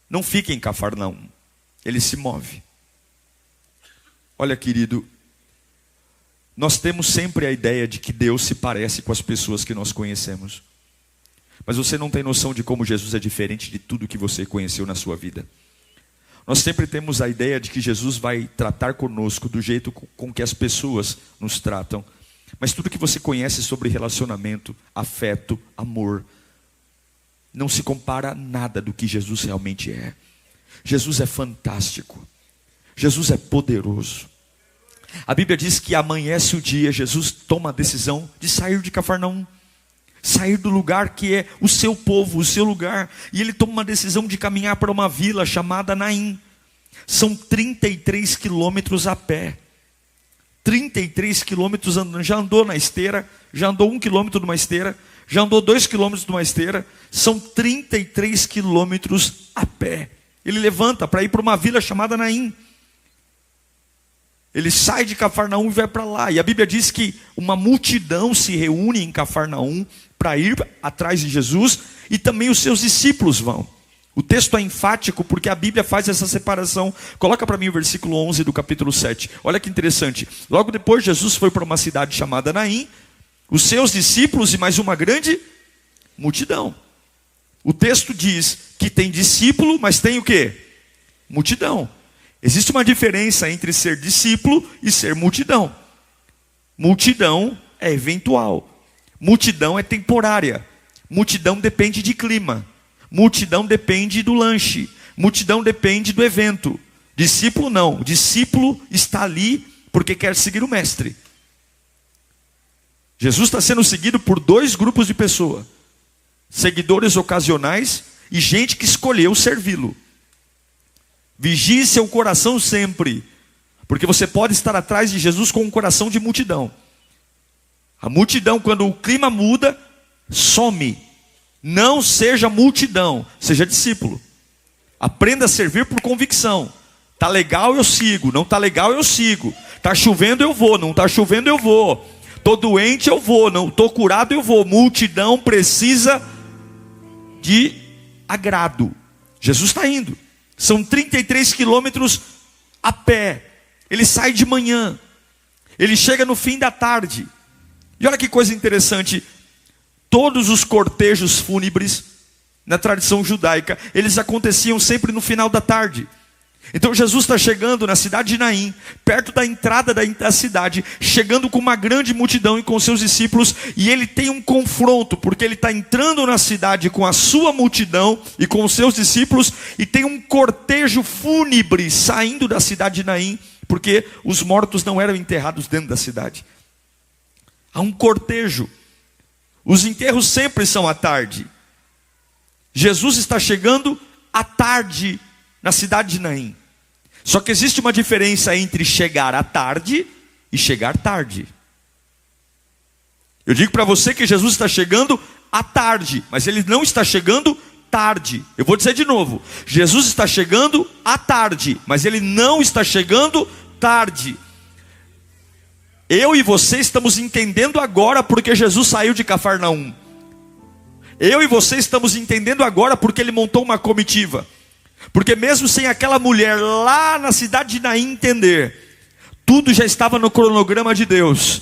não fica em Cafarnaum, ele se move. Olha, querido, nós temos sempre a ideia de que Deus se parece com as pessoas que nós conhecemos. Mas você não tem noção de como Jesus é diferente de tudo que você conheceu na sua vida. Nós sempre temos a ideia de que Jesus vai tratar conosco do jeito com que as pessoas nos tratam. Mas tudo que você conhece sobre relacionamento, afeto, amor, não se compara a nada do que Jesus realmente é. Jesus é fantástico. Jesus é poderoso. A Bíblia diz que amanhece o dia, Jesus toma a decisão de sair de Cafarnaum. Sair do lugar que é o seu povo, o seu lugar. E ele toma uma decisão de caminhar para uma vila chamada Naim. São 33 quilômetros a pé. 33 quilômetros andando. Já andou na esteira, já andou 1 quilômetro numa esteira, já andou 2 quilômetros numa esteira. São 33 quilômetros a pé. Ele levanta para ir para uma vila chamada Naim. Ele sai de Cafarnaum e vai para lá. E a Bíblia diz que uma multidão se reúne em Cafarnaum para ir atrás de Jesus, e também os seus discípulos vão. O texto é enfático porque a Bíblia faz essa separação. Coloca para mim o versículo 11 do capítulo 7. Olha que interessante. Logo depois, Jesus foi para uma cidade chamada Naim, os seus discípulos e mais uma grande multidão. O texto diz que tem discípulo, mas tem o quê? Multidão. Existe uma diferença entre ser discípulo e ser multidão. Multidão é eventual. Multidão é temporária. Multidão depende de clima. Multidão depende do lanche. Multidão depende do evento. Discípulo não. Discípulo está ali porque quer seguir o mestre. Jesus está sendo seguido por 2 grupos de pessoas: seguidores ocasionais e gente que escolheu servi-lo. Vigie seu coração sempre, porque você pode estar atrás de Jesus com um coração de multidão. A multidão, quando o clima muda, some. Não seja multidão, seja discípulo. Aprenda a servir por convicção. Tá legal, eu sigo. Não tá legal, eu sigo. Tá chovendo, eu vou. Não tá chovendo, eu vou. Tô doente, eu vou. Não tô curado, eu vou. Multidão precisa de agrado. Jesus está indo. São 33 quilômetros a pé. Ele sai de manhã. Ele chega no fim da tarde. E olha que coisa interessante. Todos os cortejos fúnebres, na tradição judaica, eles aconteciam sempre no final da tarde. Então Jesus está chegando na cidade de Naim, perto da entrada da cidade, chegando com uma grande multidão e com seus discípulos, e ele tem um confronto, porque ele está entrando na cidade com a sua multidão e com os seus discípulos, e tem um cortejo fúnebre saindo da cidade de Naim, porque os mortos não eram enterrados dentro da cidade. Há um cortejo. Os enterros sempre são à tarde. Jesus está chegando à tarde na cidade de Naim. Só que existe uma diferença entre chegar à tarde e chegar tarde. Eu digo para você que Jesus está chegando à tarde, mas ele não está chegando tarde. Eu vou dizer de novo. Jesus está chegando à tarde, mas ele não está chegando tarde. Eu e você estamos entendendo agora porque Jesus saiu de Cafarnaum. Eu e você estamos entendendo agora porque ele montou uma comitiva. Porque mesmo sem aquela mulher lá na cidade de Naim entender, tudo já estava no cronograma de Deus.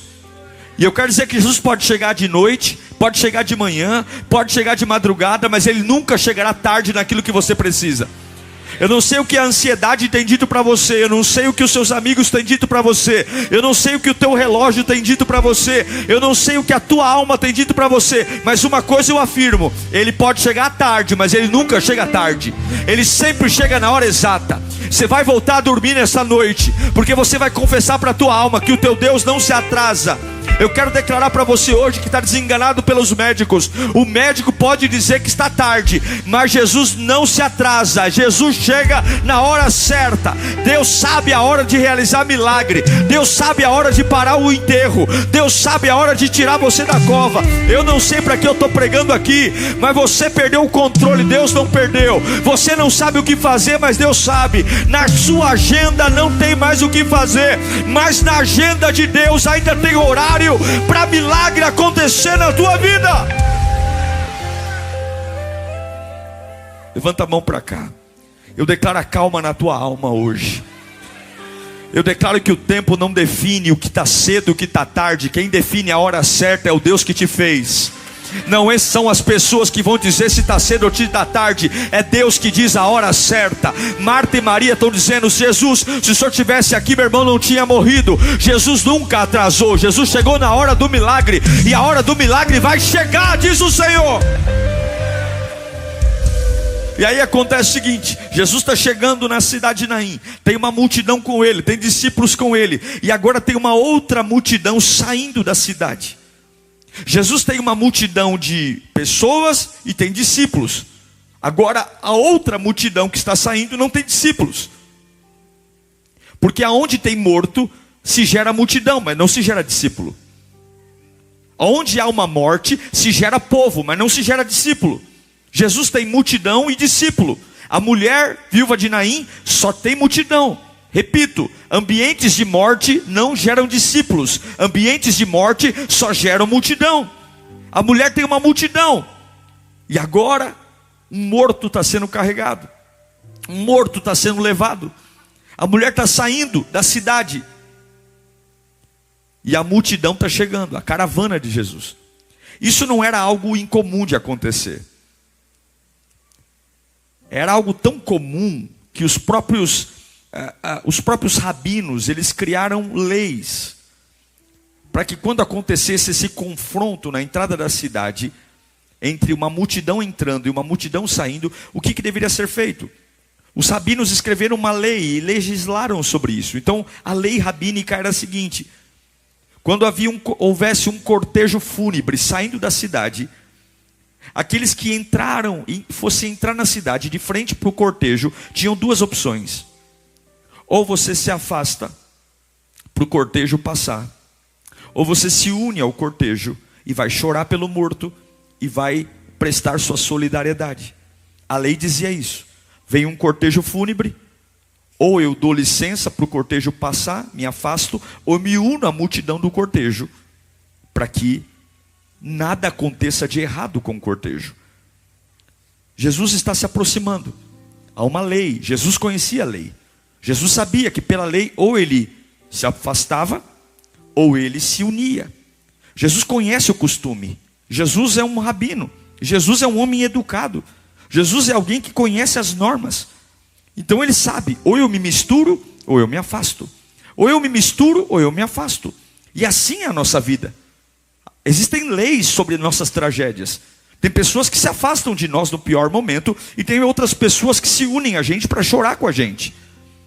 E eu quero dizer que Jesus pode chegar de noite, pode chegar de manhã, pode chegar de madrugada, mas ele nunca chegará tarde naquilo que você precisa. Eu não sei o que a ansiedade tem dito para você, eu não sei o que os seus amigos têm dito para você, eu não sei o que o teu relógio tem dito para você, eu não sei o que a tua alma tem dito para você, mas uma coisa eu afirmo: ele pode chegar tarde, mas ele nunca chega tarde, ele sempre chega na hora exata. Você vai voltar a dormir nessa noite, porque você vai confessar para a tua alma que o teu Deus não se atrasa. Eu quero declarar para você hoje que está desenganado pelos médicos. O médico pode dizer que está tarde, mas Jesus não se atrasa. Jesus chega na hora certa. Deus sabe a hora de realizar milagre. Deus sabe a hora de parar o enterro. Deus sabe a hora de tirar você da cova. Eu não sei para que eu estou pregando aqui, mas você perdeu o controle, Deus não perdeu. Você não sabe o que fazer, mas Deus sabe. Na sua agenda não tem mais o que fazer, mas na agenda de Deus ainda tem horário para milagre acontecer na tua vida. Levanta a mão para cá. Eu declaro a calma na tua alma hoje. Eu declaro que o tempo não define o que está cedo e o que está tarde. Quem define a hora certa é o Deus que te fez. Não são as pessoas que vão dizer se está cedo ou se está tarde. É Deus que diz a hora certa. Marta e Maria estão dizendo: Jesus, se o Senhor estivesse aqui, meu irmão não tinha morrido. Jesus nunca atrasou. Jesus chegou na hora do milagre, e a hora do milagre vai chegar, diz o Senhor. E aí acontece o seguinte: Jesus está chegando na cidade de Naim, tem uma multidão com ele, tem discípulos com ele, e agora tem uma outra multidão saindo da cidade. Jesus tem uma multidão de pessoas e tem discípulos. Agora a outra multidão que está saindo não tem discípulos, porque aonde tem morto se gera multidão, mas não se gera discípulo. Onde há uma morte, se gera povo, mas não se gera discípulo. Jesus tem multidão e discípulo. A mulher viúva de Naim só tem multidão. Repito, ambientes de morte não geram discípulos. Ambientes de morte só geram multidão. A mulher tem uma multidão. E agora, um morto está sendo carregado. Um morto está sendo levado. A mulher está saindo da cidade. E a multidão está chegando, a caravana de Jesus. Isso não era algo incomum de acontecer. Era algo tão comum que os próprios rabinos, eles criaram leis. Para que quando acontecesse esse confronto na entrada da cidade, entre uma multidão entrando e uma multidão saindo, o que deveria ser feito? Os rabinos escreveram uma lei e legislaram sobre isso. Então a lei rabínica era a seguinte: quando houvesse um cortejo fúnebre saindo da cidade, aqueles que fossem entrar na cidade de frente para o cortejo, tinham duas opções. Ou você se afasta para o cortejo passar, ou você se une ao cortejo e vai chorar pelo morto e vai prestar sua solidariedade. A lei dizia isso. Vem um cortejo fúnebre, ou eu dou licença para o cortejo passar, me afasto, ou me uno à multidão do cortejo, para que nada aconteça de errado com o cortejo. Jesus está se aproximando. Há uma lei. Jesus conhecia a lei. Jesus sabia que pela lei ou ele se afastava, ou ele se unia. Jesus conhece o costume. Jesus é um rabino. Jesus é um homem educado. Jesus é alguém que conhece as normas. Então ele sabe, ou eu me misturo, ou eu me afasto. Ou eu me misturo, ou eu me afasto. E assim é a nossa vida. Existem leis sobre nossas tragédias. Tem pessoas que se afastam de nós no pior momento, e tem outras pessoas que se unem a gente para chorar com a gente.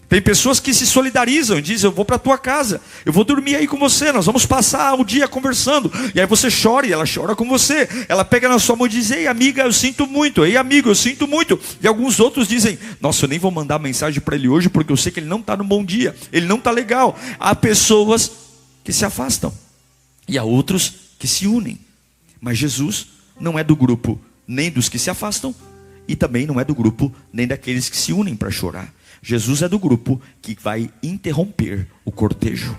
Tem pessoas que se solidarizam e dizem: eu vou para a tua casa, eu vou dormir aí com você, nós vamos passar o dia conversando. E aí você chora e ela chora com você. Ela pega na sua mão e diz: ei amiga, eu sinto muito. Ei amigo, eu sinto muito. E alguns outros dizem: nossa, eu nem vou mandar mensagem para ele hoje, porque eu sei que ele não está no bom dia, ele não está legal. Há pessoas que se afastam e há outros que se unem. Mas Jesus não é do grupo nem dos que se afastam, e também não é do grupo nem daqueles que se unem para chorar. Jesus é do grupo que vai interromper o cortejo.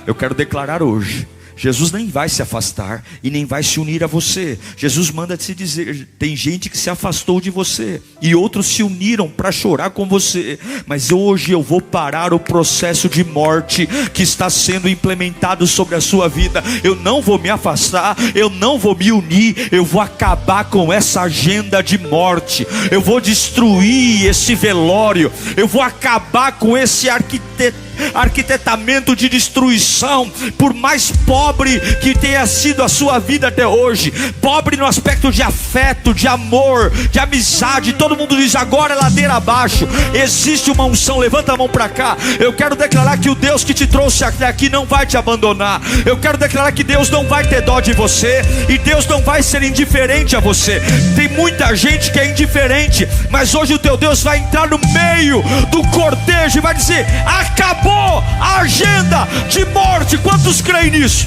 Eu quero declarar hoje: Jesus nem vai se afastar e nem vai se unir a você. Jesus manda te dizer: tem gente que se afastou de você e outros se uniram para chorar com você, mas hoje eu vou parar o processo de morte que está sendo implementado sobre a sua vida. Eu não vou me afastar, eu não vou me unir, eu vou acabar com essa agenda de morte. Eu vou destruir esse velório, eu vou acabar com esse arquitetamento de destruição. Por mais pobre que tenha sido a sua vida até hoje, pobre no aspecto de afeto, de amor, de amizade, todo mundo diz: agora é ladeira abaixo. Existe uma unção, levanta a mão para cá. Eu quero declarar que o Deus que te trouxe até aqui não vai te abandonar. Eu quero declarar que Deus não vai ter dó de você, e Deus não vai ser indiferente a você. Tem muita gente que é indiferente, mas hoje o teu Deus vai entrar no meio do cortejo e vai dizer: acabou a agenda de morte. Quantos creem nisso?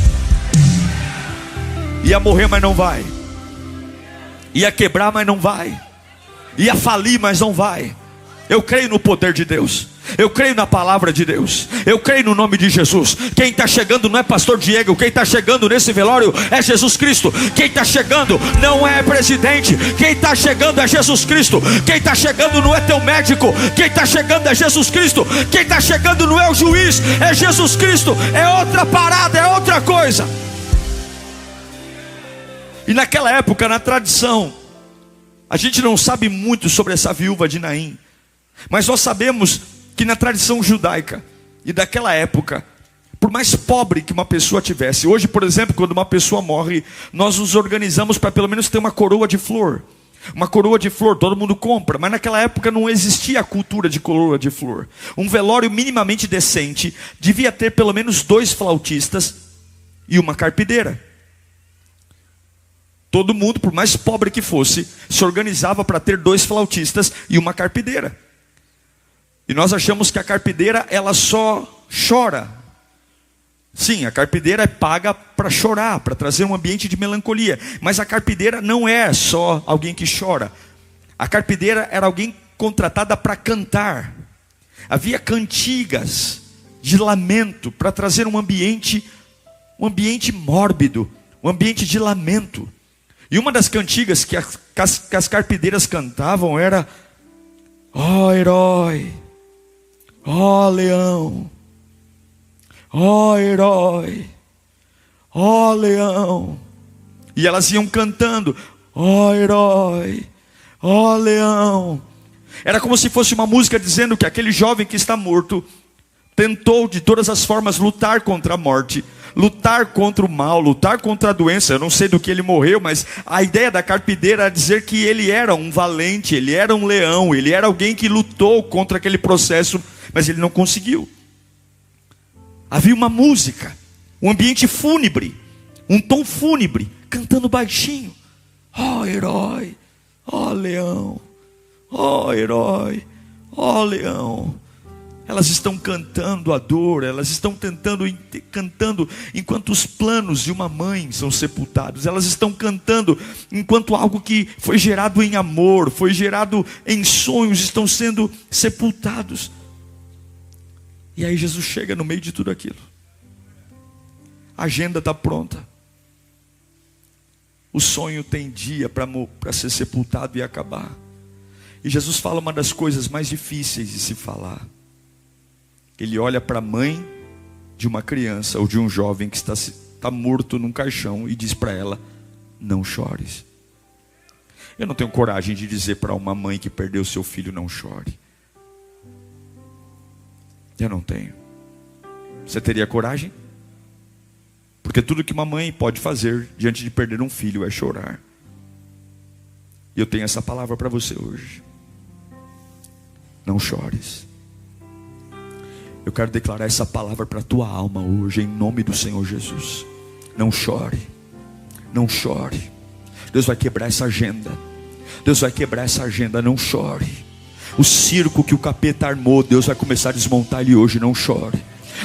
Ia morrer, mas não vai. Ia quebrar, mas não vai. Ia falir, mas não vai. Eu creio no poder de Deus. Eu creio na palavra de Deus. Eu creio no nome de Jesus. Quem está chegando não é pastor Diego. Quem está chegando nesse velório é Jesus Cristo. Quem está chegando não é presidente. Quem está chegando é Jesus Cristo. Quem está chegando não é teu médico. Quem está chegando é Jesus Cristo. Quem está chegando não é o juiz, é Jesus Cristo. É outra parada, é outra coisa. E naquela época, na tradição, a gente não sabe muito sobre essa viúva de Naim, mas nós sabemos que na tradição judaica e daquela época, por mais pobre que uma pessoa tivesse, hoje, por exemplo, quando uma pessoa morre, nós nos organizamos para pelo menos ter uma coroa de flor. Uma coroa de flor, todo mundo compra, mas naquela época não existia a cultura de coroa de flor. Um velório minimamente decente devia ter pelo menos 2 flautistas e uma carpideira. Todo mundo, por mais pobre que fosse, se organizava para ter 2 flautistas e uma carpideira. E nós achamos que a carpideira, ela só chora Sim, a carpideira é paga para chorar, para trazer um ambiente de melancolia. Mas a carpideira não é só alguém que chora. A carpideira era alguém contratada para cantar. Havia cantigas de lamento para trazer um ambiente mórbido, um ambiente de lamento. E uma das cantigas que as carpideiras cantavam era: ó herói, ó leão, ó herói, ó leão. E elas iam cantando: ó herói, ó leão. Era como se fosse uma música dizendo que aquele jovem que está morto tentou de todas as formas lutar contra a morte, lutar contra o mal, lutar contra a doença. Eu não sei do que ele morreu, mas a ideia da carpideira era dizer que ele era um valente, ele era um leão, ele era alguém que lutou contra aquele processo, mas ele não conseguiu. Havia uma música, um ambiente fúnebre, um tom fúnebre, cantando baixinho: ó herói, ó leão, ó herói, ó leão. Elas estão cantando a dor, elas estão cantando enquanto os planos de uma mãe são sepultados. Elas estão cantando enquanto algo que foi gerado em amor, foi gerado em sonhos, estão sendo sepultados. E aí Jesus chega no meio de tudo aquilo. A agenda está pronta. O sonho tem dia para ser sepultado e acabar. E Jesus fala uma das coisas mais difíceis de se falar. Ele olha para a mãe de uma criança ou de um jovem que está morto num caixão e diz para ela: não chores. Eu não tenho coragem de dizer para uma mãe que perdeu seu filho: não chore. Eu não tenho. Você teria coragem? Porque tudo que uma mãe pode fazer diante de perder um filho é chorar. E eu tenho essa palavra para você hoje: não chores. Eu quero declarar essa palavra para a tua alma hoje, em nome do Senhor Jesus. Não chore, não chore. Deus vai quebrar essa agenda. Deus vai quebrar essa agenda, não chore. O circo que o capeta armou, Deus vai começar a desmontar ele hoje, não chore.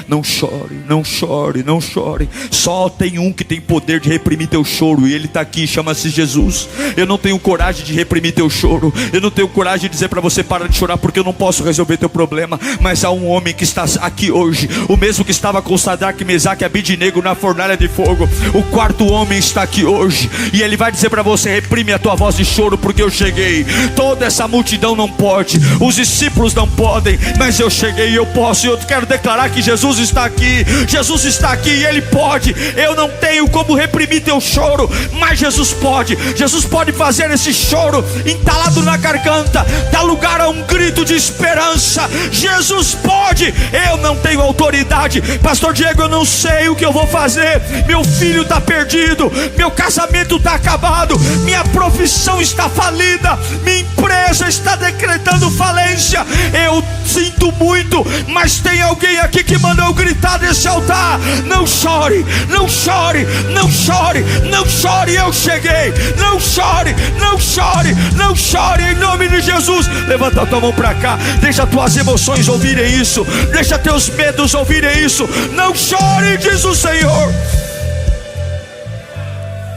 Não chore, não chore, não chore. Só tem um que tem poder de reprimir teu choro, e ele está aqui, chama-se Jesus. Eu não tenho coragem de reprimir teu choro. Eu não tenho coragem de dizer para você: para de chorar, porque eu não posso resolver teu problema. Mas há um homem que está aqui hoje, o mesmo que estava com Sadraque, Mesaque e Abidnego na fornalha de fogo. O quarto homem está aqui hoje, e ele vai dizer para você: reprime a tua voz de choro, porque eu cheguei. Toda essa multidão não pode, os discípulos não podem, mas eu cheguei e eu posso. E eu quero declarar que Jesus está aqui, Jesus está aqui e Ele pode. Eu não tenho como reprimir teu choro, mas Jesus pode. Jesus pode fazer esse choro entalado na garganta dar lugar a um grito de esperança. Jesus pode. Eu não tenho autoridade, pastor Diego, eu não sei o que eu vou fazer. Meu filho está perdido, meu casamento está acabado, minha profissão está falida, minha empresa está decretando falência. Eu sinto muito, mas tem alguém aqui que mandou gritar desse altar: não chore, não chore, não chore, não chore, eu cheguei. Não chore, não chore, não chore, em nome de Jesus. Levanta a tua mão para cá, deixa tuas emoções ouvirem isso, deixa teus medos ouvirem isso. Não chore, diz o Senhor.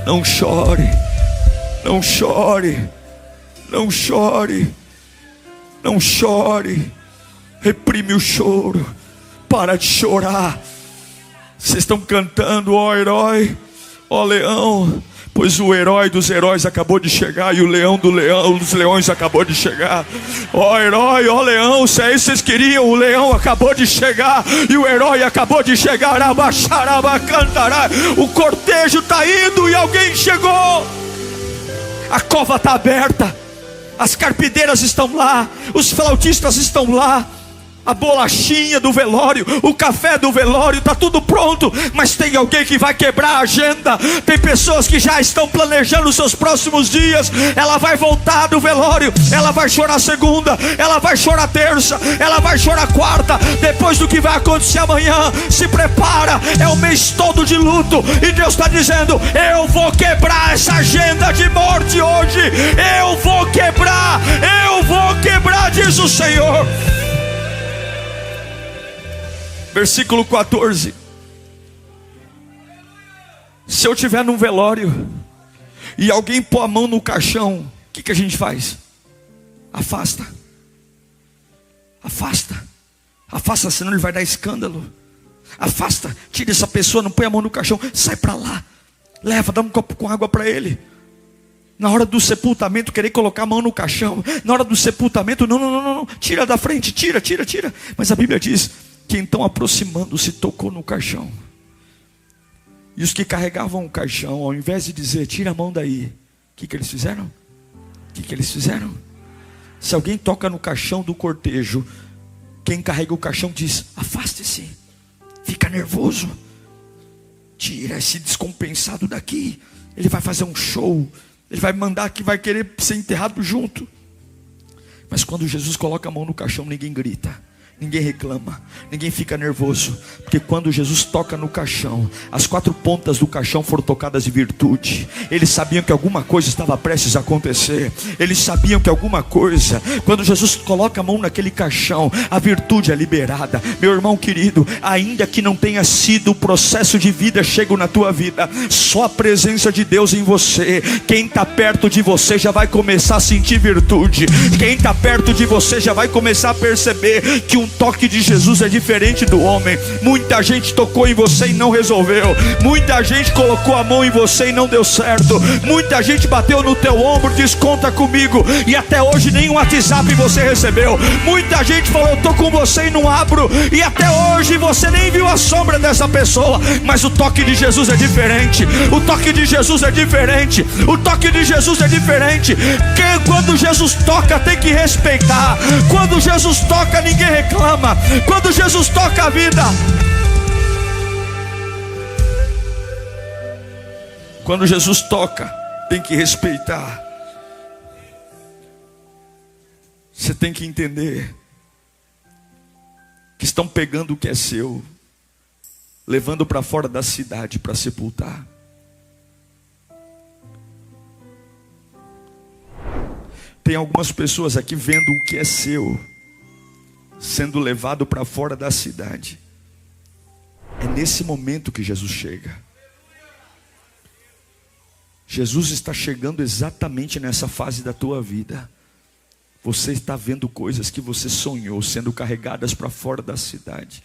Não chore, não chore, não chore, não chore. Reprime o choro, para de chorar. Vocês estão cantando: ó herói, ó leão, pois o herói dos heróis acabou de chegar, e o leão dos leões acabou de chegar. Ó herói, ó leão, se é isso que vocês queriam, o leão acabou de chegar, e o herói acabou de chegar. O cortejo está indo e alguém chegou. A cova está aberta, as carpideiras estão lá, os flautistas estão lá, a bolachinha do velório, o café do velório, está tudo pronto. Mas tem alguém que vai quebrar a agenda. Tem pessoas que já estão planejando os seus próximos dias. Ela vai voltar do velório, ela vai chorar segunda, ela vai chorar terça, ela vai chorar quarta. Depois do que vai acontecer amanhã, se prepara, é o mês todo de luto. E Deus está dizendo: eu vou quebrar essa agenda de morte hoje. Eu vou quebrar, diz o Senhor. Versículo 14: Se eu estiver num velório e alguém pôr a mão no caixão, o que a gente faz? Afasta. Afasta. Afasta, senão ele vai dar escândalo. Afasta, tira essa pessoa, não põe a mão no caixão, sai para lá. Leva, dá um copo com água para ele. Na hora do sepultamento, querer colocar a mão no caixão. Na hora do sepultamento, não. Tira da frente, tira. Mas a Bíblia diz que então, aproximando-se, tocou no caixão. E os que carregavam o caixão, ao invés de dizer, tira a mão daí, o que eles fizeram? O que eles fizeram? Se alguém toca no caixão do cortejo, quem carrega o caixão diz, afaste-se. Fica nervoso. Tira esse descompensado daqui. Ele vai fazer um show. Ele vai mandar que vai querer ser enterrado junto. Mas quando Jesus coloca a mão no caixão, ninguém grita, ninguém reclama, ninguém fica nervoso. Porque quando Jesus toca no caixão, as 4 pontas do caixão foram tocadas de virtude. Eles sabiam que alguma coisa estava prestes a acontecer. Eles sabiam que alguma coisa, quando Jesus coloca a mão naquele caixão, a virtude é liberada. Meu irmão querido, ainda que não tenha sido o processo de vida chego na tua vida, só a presença de Deus em você, quem está perto de você já vai começar a sentir virtude. Quem está perto de você já vai começar a perceber que um toque de Jesus é diferente do homem. Muita gente tocou em você e não resolveu. Muita gente colocou a mão em você e não deu certo. Muita gente bateu no teu ombro, diz conta comigo, e até hoje nenhum WhatsApp você recebeu. Muita gente falou, eu tô com você e não abro, e até hoje você nem viu a sombra dessa pessoa. Mas o toque de Jesus é diferente. O toque de Jesus é diferente. O toque de Jesus é diferente. Quando Jesus toca, tem que respeitar. Quando Jesus toca, ninguém reclama. Quando Jesus toca a vida, quando Jesus toca, tem que respeitar. Você tem que entender que estão pegando o que é seu, levando para fora da cidade para sepultar. Tem algumas pessoas aqui vendo o que é seu sendo levado para fora da cidade. É nesse momento que Jesus chega. Jesus está chegando exatamente nessa fase da tua vida. Você está vendo coisas que você sonhou sendo carregadas para fora da cidade.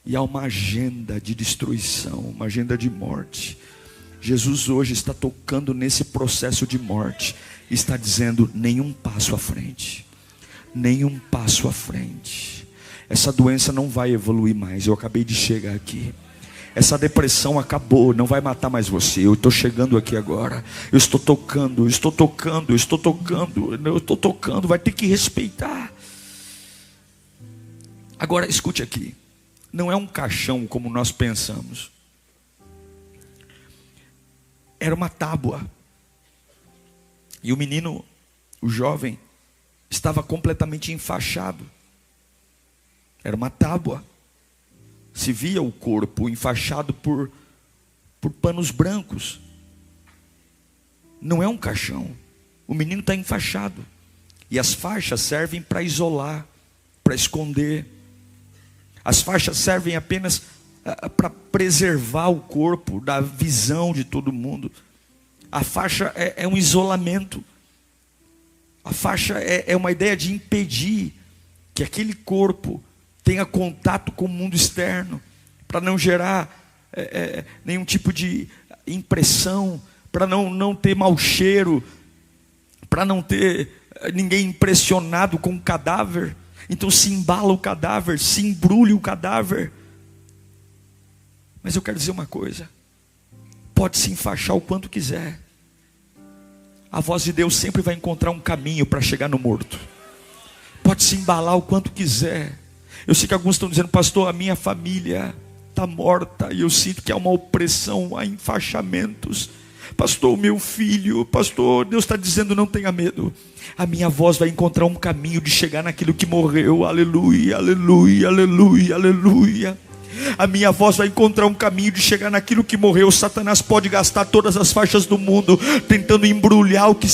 E há uma agenda de destruição, uma agenda de morte. Jesus hoje está tocando nesse processo de morte. Está dizendo, nenhum passo à frente. Nenhum passo à frente. Essa doença não vai evoluir mais. Eu acabei de chegar aqui. Essa depressão acabou, não vai matar mais você. Eu estou chegando aqui agora. Eu estou tocando. Vai ter que respeitar. Agora escute aqui. Não é um caixão como nós pensamos. Era uma tábua. E o menino, o jovem, estava completamente enfaixado. Era uma tábua. Se via o corpo enfaixado por panos brancos. Não é um caixão. O menino está enfaixado. E as faixas servem para isolar, para esconder. As faixas servem apenas para preservar o corpo da visão de todo mundo. A faixa é um isolamento. A faixa é uma ideia de impedir que aquele corpo tenha contato com o mundo externo, para não gerar nenhum tipo de impressão, para não ter mau cheiro, para não ter ninguém impressionado com o cadáver. Então se embala o cadáver, se embrulha o cadáver. Mas eu quero dizer uma coisa: pode se enfaixar o quanto quiser, a voz de Deus sempre vai encontrar um caminho para chegar no morto. Pode se embalar o quanto quiser. Eu sei que alguns estão dizendo, pastor, a minha família está morta, e eu sinto que há uma opressão, há enfaixamentos. Pastor, o meu filho, pastor, Deus está dizendo, não tenha medo. A minha voz vai encontrar um caminho de chegar naquilo que morreu. Aleluia, aleluia, aleluia, aleluia. a minha voz vai encontrar um caminho de chegar naquilo que morreu. Satanás pode gastar todas as faixas do mundo tentando embrulhar o que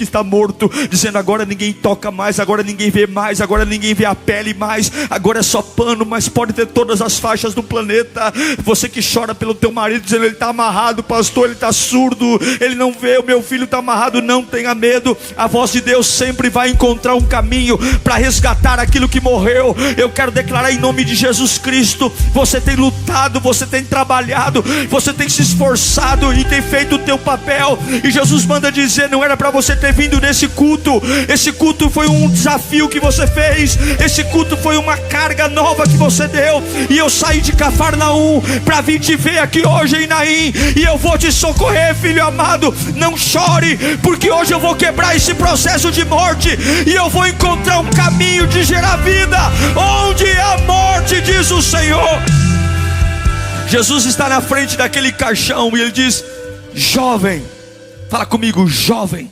está morto, dizendo agora ninguém toca mais, agora ninguém vê mais, agora ninguém vê a pele mais, agora é só pano. Mas pode ter todas as faixas do planeta. Você que chora pelo teu marido dizendo ele está amarrado, pastor, ele está surdo, ele não vê, o meu filho está amarrado. Não tenha medo, a voz de Deus sempre vai encontrar um caminho para resgatar aquilo que morreu. Eu quero declarar em nome de Jesus Cristo, você tem lutado, você tem trabalhado, você tem se esforçado e tem feito o teu papel, e Jesus manda dizer, não era para você ter vindo nesse culto. Esse culto foi um desafio que você fez, esse culto foi uma carga nova que você deu, e eu saí de Cafarnaum para vir te ver aqui hoje em Naim, e eu vou te socorrer, filho amado. Não chore, porque hoje eu vou quebrar esse processo de morte, e eu vou encontrar um caminho de gerar vida onde a morte, diz o Senhor. Jesus está na frente daquele caixão e ele diz, jovem, fala comigo, jovem.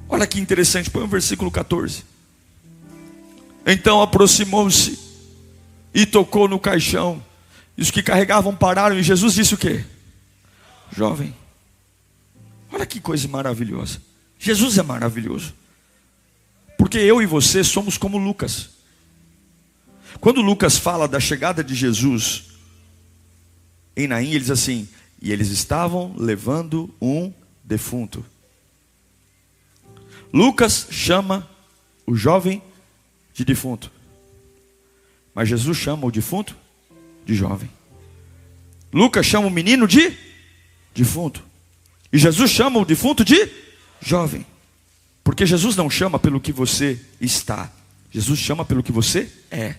Olha que interessante, põe o versículo 14. Então aproximou-se e tocou no caixão, e os que carregavam pararam, e Jesus disse o quê? Jovem. Olha que coisa maravilhosa. Jesus é maravilhoso, porque eu e você somos como Lucas. Quando Lucas fala da chegada de Jesus em Naim, ele diz assim, e eles estavam levando um defunto. Lucas chama o jovem de defunto, mas Jesus chama o defunto de jovem. Lucas chama o menino de defunto, e Jesus chama o defunto de jovem. Porque Jesus não chama pelo que você está, Jesus chama pelo que você é.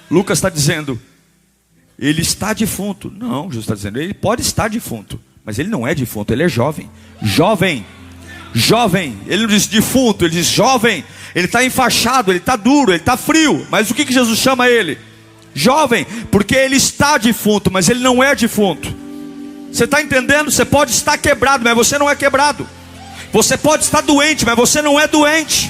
Lucas está dizendo, ele está defunto. Não, Jesus está dizendo, ele pode estar defunto, mas ele não é defunto, ele é jovem. Jovem, jovem. Ele não diz defunto, ele diz jovem. Ele está enfaixado, ele está duro, ele está frio. Mas o que Jesus chama ele? Jovem, porque ele está defunto, mas ele não é defunto. Você está entendendo? Você pode estar quebrado, mas você não é quebrado. Você pode estar doente, mas você não é doente.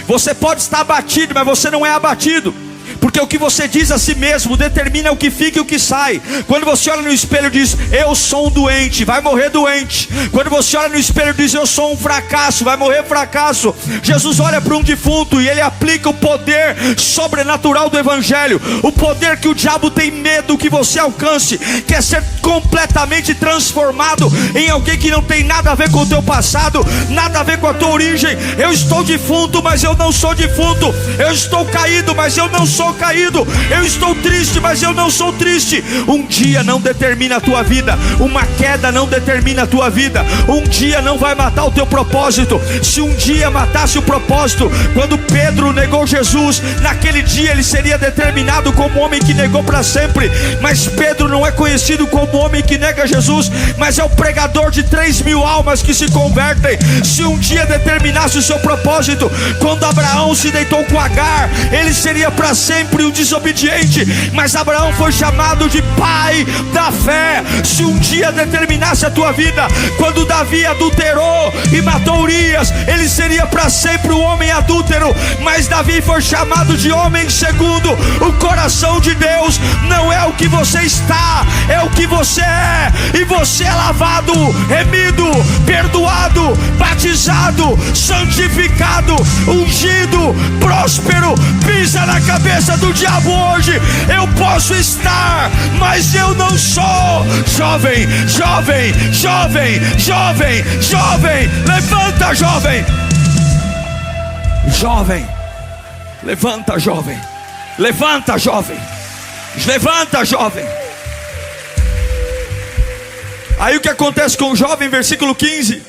Você pode estar abatido, mas você não é abatido. Porque o que você diz a si mesmo determina o que fica e o que sai. Quando você olha no espelho e diz, eu sou um doente, vai morrer doente. Quando você olha no espelho e diz, eu sou um fracasso, vai morrer fracasso. Jesus olha para um defunto e ele aplica o poder sobrenatural do evangelho. O poder que o diabo tem medo que você alcance, que é ser completamente transformado em alguém que não tem nada a ver com o teu passado, nada a ver com a tua origem. Eu estou defunto, mas eu não sou defunto. Eu estou caído, mas eu não sou caído. Eu estou triste, mas eu não sou triste. Um dia não determina a tua vida, uma queda não determina a tua vida. Um dia não vai matar o teu propósito. Se um dia matasse o propósito, quando Pedro negou Jesus, naquele dia ele seria determinado como homem que negou para sempre. Mas Pedro não é conhecido como homem que nega Jesus, mas é o pregador de 3.000 almas que se convertem. Se um dia determinasse o seu propósito, quando Abraão se deitou com Agar, ele seria para sempre um desobediente, mas Abraão foi chamado de pai da fé. Se um dia determinasse a tua vida, quando Davi adulterou e matou Urias, ele seria para sempre um homem adúltero, mas Davi foi chamado de homem segundo o coração de Deus. Não é o que você está, é o que você é. E você é lavado, remido, perdoado, batizado, santificado, ungido, próspero. Pisa na cabeça do diabo hoje. Eu posso estar, mas eu não sou. Jovem, jovem, jovem, jovem, jovem, levanta, jovem. Jovem, levanta, jovem. Levanta, jovem. Levanta, jovem. Aí o que acontece com o jovem, versículo 15.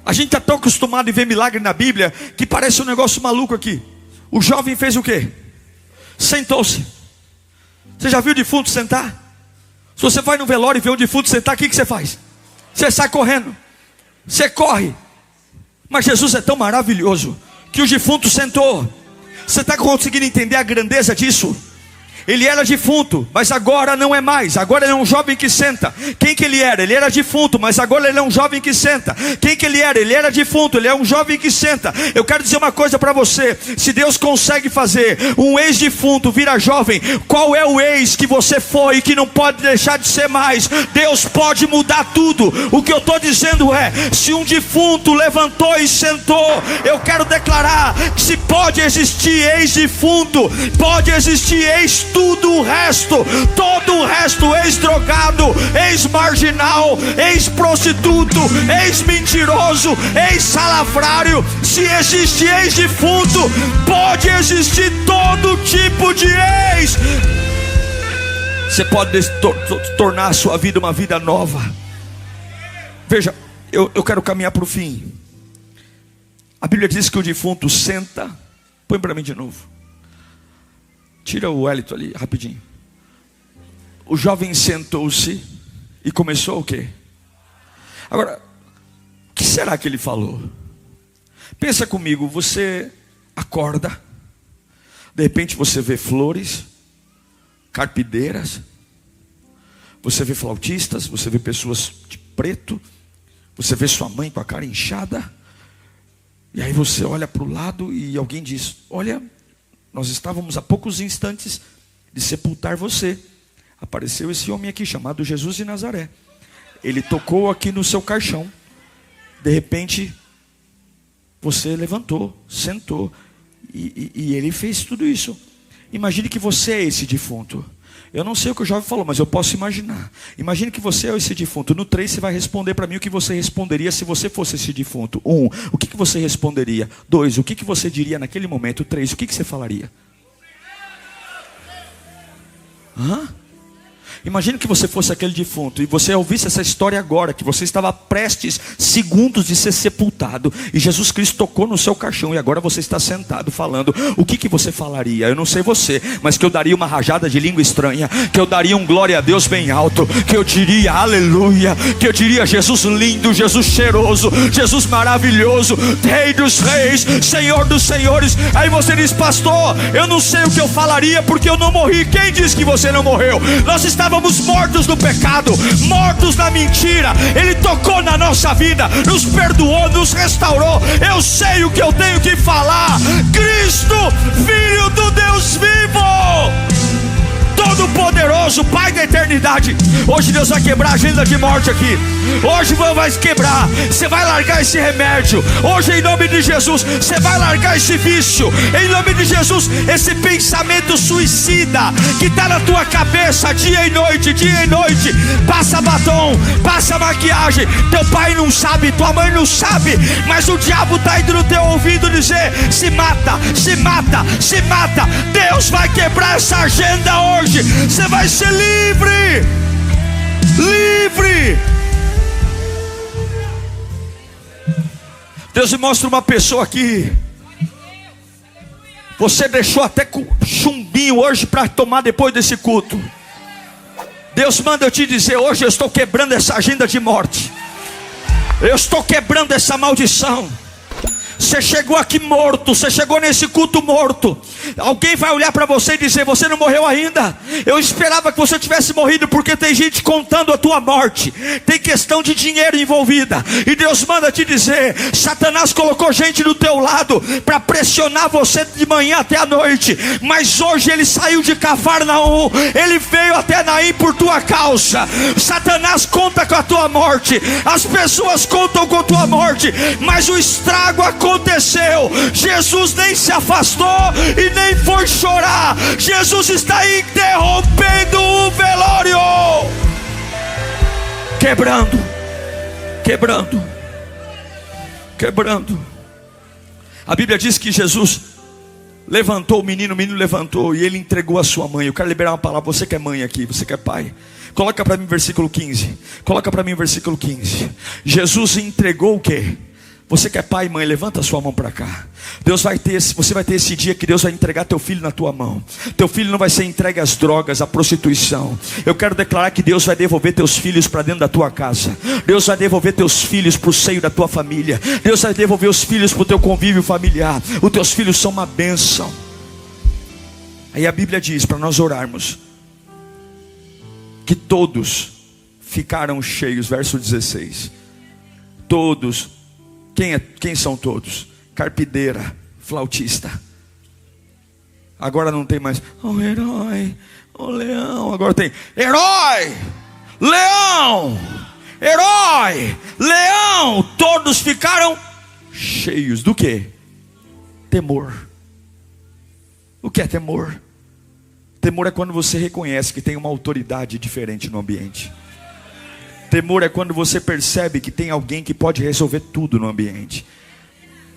A gente está tão acostumado em ver milagre na Bíblia que parece um negócio maluco aqui. O jovem fez o quê? Sentou-se. Você já viu o defunto sentar? Se você vai no velório e vê um defunto sentar, o que você faz? Você sai correndo, você corre. Mas Jesus é tão maravilhoso que o defunto sentou. Você está conseguindo entender a grandeza disso? Ele era defunto, mas agora não é mais. Agora ele é um jovem que senta. Quem que ele era? Ele era defunto, mas agora ele é um jovem que senta. Quem que ele era? Ele era defunto, ele é um jovem que senta. Eu quero dizer uma coisa para você. Se Deus consegue fazer um ex-defunto virar jovem, qual é o ex que você foi e que não pode deixar de ser mais? Deus pode mudar tudo. O que eu estou dizendo é, se um defunto levantou e sentou, eu quero declarar que se pode existir ex-defunto, pode existir ex tudo o resto, todo o resto, ex-drogado, ex-marginal, ex-prostituto, ex-mentiroso, ex-salafrário. Se existe ex-defunto, pode existir todo tipo de ex. Você pode tornar a sua vida uma vida nova. Veja, eu quero caminhar para o fim. A Bíblia diz que o defunto senta. Põe para mim de novo. Tira o Wellington ali, rapidinho. O jovem sentou-se e começou o quê? Agora, o que será que ele falou? Pensa comigo, você acorda, de repente você vê flores, carpideiras, você vê flautistas, você vê pessoas de preto, você vê sua mãe com a cara inchada, e aí você olha para o lado e alguém diz: olha, nós estávamos há poucos instantes de sepultar você. Apareceu esse homem aqui chamado Jesus de Nazaré. Ele tocou aqui no seu caixão. De repente, você levantou, sentou, e ele fez tudo isso. Imagine que você é esse defunto. Eu não sei o que o jovem falou, mas eu posso imaginar. Imagine que você é esse defunto. No 3 você vai responder para mim o que você responderia se você fosse esse defunto. 1, o que você responderia? 2, o que você diria naquele momento? 3, o que você falaria? Hã? Imagine que você fosse aquele defunto e você ouvisse essa história agora, que você estava prestes, segundos de ser sepultado, e Jesus Cristo tocou no seu caixão e agora você está sentado falando. O que você falaria? Eu não sei você, mas que eu daria uma rajada de língua estranha, que eu daria um glória a Deus bem alto, que eu diria aleluia, que eu diria Jesus lindo, Jesus cheiroso, Jesus maravilhoso, Rei dos reis, Senhor dos senhores. Aí você diz: pastor, eu não sei o que eu falaria porque eu não morri. Quem disse que você não morreu? Nós estávamos mortos no pecado, mortos na mentira. Ele tocou na nossa vida, nos perdoou, nos restaurou. Eu sei o que eu tenho que falar. Cristo, Filho do Deus vivo, Todo-Poderoso, Pai da eternidade. Hoje Deus vai quebrar a agenda de morte aqui. Hoje vai quebrar. Você vai largar esse remédio. Hoje, em nome de Jesus, você vai largar esse vício. Em nome de Jesus, esse pensamento suicida que está na tua cabeça dia e noite, dia e noite. Passa batom, passa maquiagem. Teu pai não sabe, tua mãe não sabe, mas o diabo está indo no teu ouvido dizer: se mata, se mata, se mata. Deus vai quebrar essa agenda hoje. Você vai ser livre. Livre. Deus me mostra uma pessoa aqui. Você deixou até com chumbinho hoje para tomar depois desse culto. Deus manda eu te dizer: hoje eu estou quebrando essa agenda de morte. Eu estou quebrando essa maldição. Você chegou aqui morto, você chegou nesse culto morto. Alguém vai olhar para você e dizer: você não morreu ainda. Eu esperava que você tivesse morrido, porque tem gente contando a tua morte. Tem questão de dinheiro envolvida. E Deus manda te dizer: Satanás colocou gente do teu lado para pressionar você de manhã até a noite, mas hoje ele saiu de Cafarnaum, ele veio até Naim por tua causa. Satanás conta com a tua morte, as pessoas contam com a tua morte, mas o estrago aconteceu. Jesus nem se afastou e nem foi chorar. Jesus está interrompendo o velório. Quebrando, quebrando, quebrando. A Bíblia diz que Jesus levantou o menino levantou e ele entregou a sua mãe. Eu quero liberar uma palavra. Você que é mãe aqui, você que é pai, coloca para mim versículo 15. Coloca para mim versículo 15. Jesus entregou o quê? Você que é pai e mãe, levanta a sua mão para cá. Você vai ter esse dia que Deus vai entregar teu filho na tua mão. Teu filho não vai ser entregue às drogas, à prostituição. Eu quero declarar que Deus vai devolver teus filhos para dentro da tua casa. Deus vai devolver teus filhos para o seio da tua família. Deus vai devolver os filhos para o teu convívio familiar. Os teus filhos são uma bênção. Aí a Bíblia diz para nós orarmos que todos ficaram cheios. Verso 16. Todos. Quem são todos? Carpideira, flautista. Agora não tem mais herói, leão. Agora tem herói, leão, herói, leão. Todos ficaram cheios do quê? Temor. O que é temor? Temor é quando você reconhece que tem uma autoridade diferente no ambiente. Temor é quando você percebe que tem alguém que pode resolver tudo no ambiente.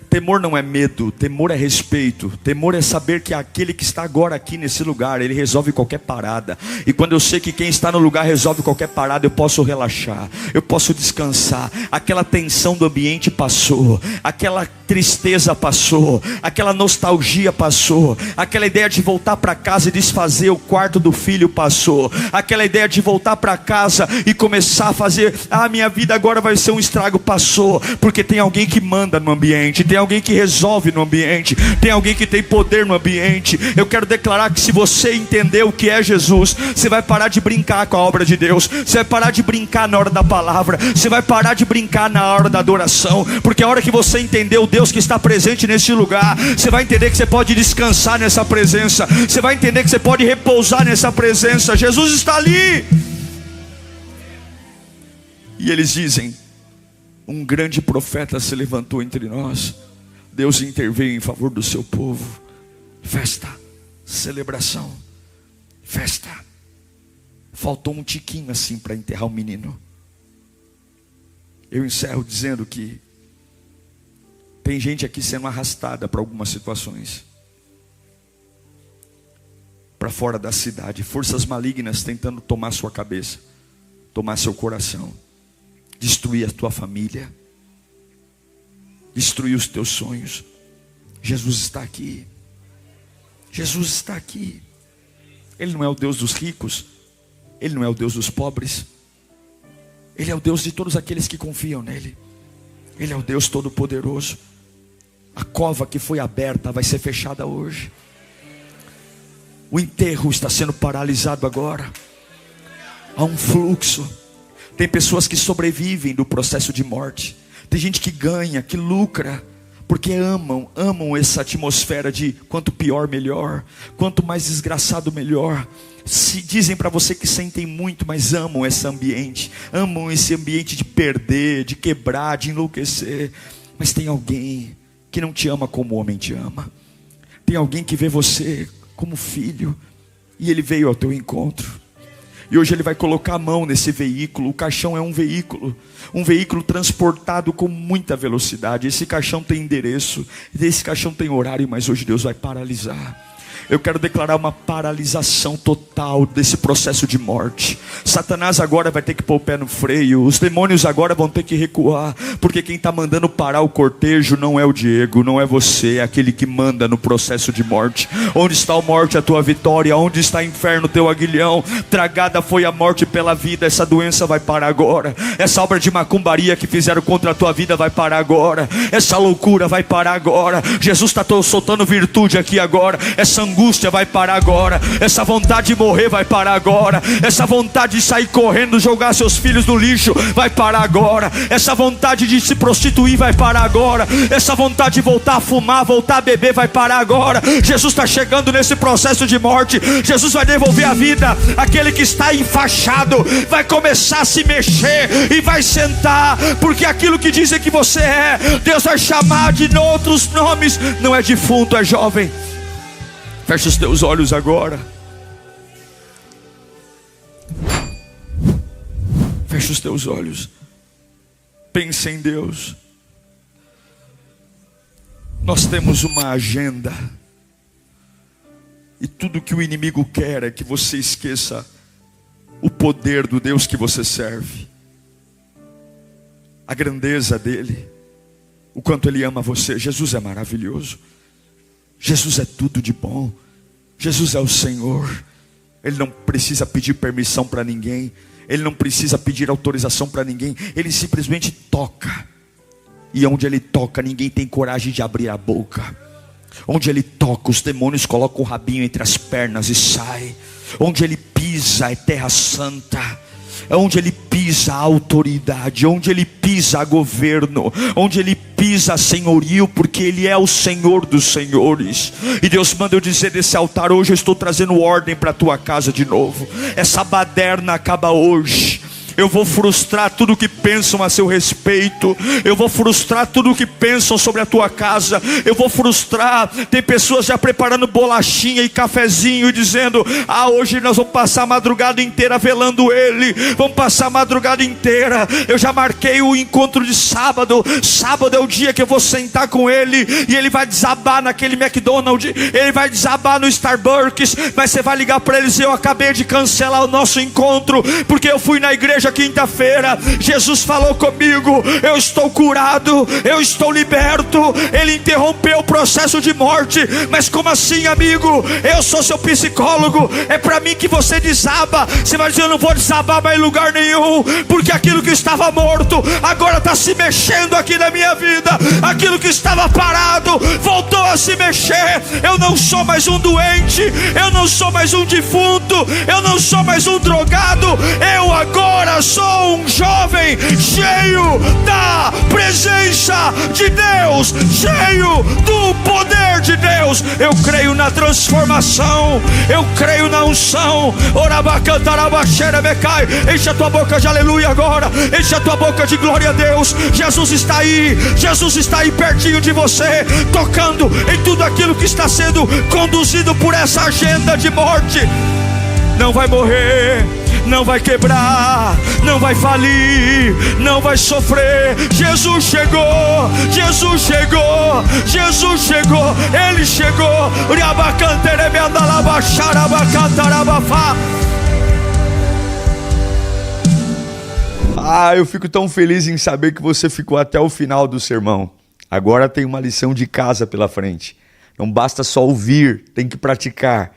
Temor não é medo, temor é respeito. Temor é saber que aquele que está agora aqui nesse lugar, ele resolve qualquer parada. E quando eu sei que quem está no lugar resolve qualquer parada, eu posso relaxar, eu posso descansar. Aquela tensão do ambiente passou, aquela tristeza passou, aquela nostalgia passou, aquela ideia de voltar para casa e desfazer o quarto do filho passou, aquela ideia de voltar para casa e começar a fazer, minha vida agora vai ser um estrago, passou. Porque tem alguém que manda no ambiente, tem alguém que resolve no ambiente, tem alguém que tem poder no ambiente. Eu quero declarar que se você entender o que é Jesus, você vai parar de brincar com a obra de Deus, você vai parar de brincar na hora da palavra, você vai parar de brincar na hora da adoração. Porque a hora que você entender o Deus que está presente nesse lugar, você vai entender que você pode descansar nessa presença, você vai entender que você pode repousar nessa presença. Jesus está ali. E eles dizem: um grande profeta se levantou entre nós. Deus interveio em favor do seu povo. Festa, celebração, festa. Faltou um tiquinho assim para enterrar o menino. Eu encerro dizendo que tem gente aqui sendo arrastada para algumas situações, para fora da cidade. Forças malignas tentando tomar sua cabeça, tomar seu coração, destruir a tua família, destruir os teus sonhos. Jesus está aqui. Jesus está aqui. Ele não é o Deus dos ricos, Ele não é o Deus dos pobres, Ele é o Deus de todos aqueles que confiam nele. Ele é o Deus Todo-Poderoso. A cova que foi aberta vai ser fechada hoje. O enterro está sendo paralisado agora. Há um fluxo. Tem pessoas que sobrevivem do processo de morte. Tem gente que ganha, que lucra, porque amam essa atmosfera de quanto pior melhor, quanto mais desgraçado melhor. Se dizem para você que sentem muito, mas amam esse ambiente de perder, de quebrar, de enlouquecer. Mas tem alguém que não te ama como o homem te ama. Tem alguém que vê você como filho, e ele veio ao teu encontro. E hoje ele vai colocar a mão nesse veículo. O caixão é um veículo transportado com muita velocidade. Esse caixão tem endereço, esse caixão tem horário, mas hoje Deus vai paralisar. Eu quero declarar uma paralisação total desse processo de morte. Satanás agora vai ter que pôr o pé no freio. Os demônios agora vão ter que recuar. Porque quem está mandando parar o cortejo não é o Diego, não é você. É aquele que manda no processo de morte. Onde está a morte, a tua vitória? Onde está o inferno, teu aguilhão? Tragada foi a morte pela vida. Essa doença vai parar agora. Essa obra de macumbaria que fizeram contra a tua vida vai parar agora. Essa loucura vai parar agora. Jesus está soltando virtude aqui agora. Essa angústia vai parar agora. Essa vontade de morrer vai parar agora. Essa vontade de sair correndo, jogar seus filhos no lixo vai parar agora. Essa vontade de se prostituir vai parar agora. Essa vontade de voltar a fumar, voltar a beber vai parar agora. Jesus está chegando nesse processo de morte. Jesus vai devolver a vida. Aquele que está enfaixado vai começar a se mexer e vai sentar, porque aquilo que dizem que você é, Deus vai chamar de outros nomes. Não é defunto, é jovem. Feche os teus olhos agora. Feche os teus olhos. Pense em Deus. Nós temos uma agenda. E tudo que o inimigo quer é que você esqueça o poder do Deus que você serve, a grandeza dele, o quanto ele ama você. Jesus é maravilhoso. Jesus é tudo de bom. Jesus é o Senhor. Ele não precisa pedir permissão para ninguém. Ele não precisa pedir autorização para ninguém. Ele simplesmente toca. E onde ele toca, ninguém tem coragem de abrir a boca. Onde ele toca, os demônios colocam o rabinho entre as pernas e saem. Onde ele pisa é terra santa. Onde ele pisa a autoridade, onde ele pisa a governo, onde ele pisa a senhorio, porque ele é o Senhor dos senhores. E Deus manda eu dizer desse altar hoje: eu estou trazendo ordem para a tua casa de novo. Essa baderna acaba hoje. Eu vou frustrar tudo o que pensam a seu respeito. Eu vou frustrar tudo o que pensam sobre a tua casa. Eu vou frustrar. Tem pessoas já preparando bolachinha e cafezinho e dizendo: hoje nós vamos passar a madrugada inteira velando ele. Vamos passar a madrugada inteira. Eu já marquei o encontro de sábado. Sábado é o dia que eu vou sentar com ele, e ele vai desabar naquele McDonald's, ele vai desabar no Starbucks. Mas você vai ligar para ele e dizer: eu acabei de cancelar o nosso encontro, porque eu fui na igreja quinta-feira, Jesus falou comigo, eu estou curado, eu estou liberto. Ele interrompeu o processo de morte. Mas como assim, amigo? Eu sou seu psicólogo, é para mim que você desaba. Você vai dizer: eu não vou desabar mais em lugar nenhum, porque aquilo que estava morto agora está se mexendo aqui na minha vida. Aquilo que estava parado voltou a se mexer. Eu não sou mais um doente, eu não sou mais um defunto, eu não sou mais um drogado. Eu agora sou um jovem cheio da presença de Deus, cheio do poder de Deus. Eu creio na transformação, eu creio na unção. Enche a tua boca de aleluia agora, enche a tua boca de glória a Deus. Jesus está aí, Jesus está aí pertinho de você, tocando em tudo aquilo que está sendo conduzido por essa agenda de morte. Não vai morrer, não vai quebrar, não vai falir, não vai sofrer. Jesus chegou, Jesus chegou, Jesus chegou, Ele chegou. Eu fico tão feliz em saber que você ficou até o final do sermão. Agora tem uma lição de casa pela frente. Não basta só ouvir, tem que praticar.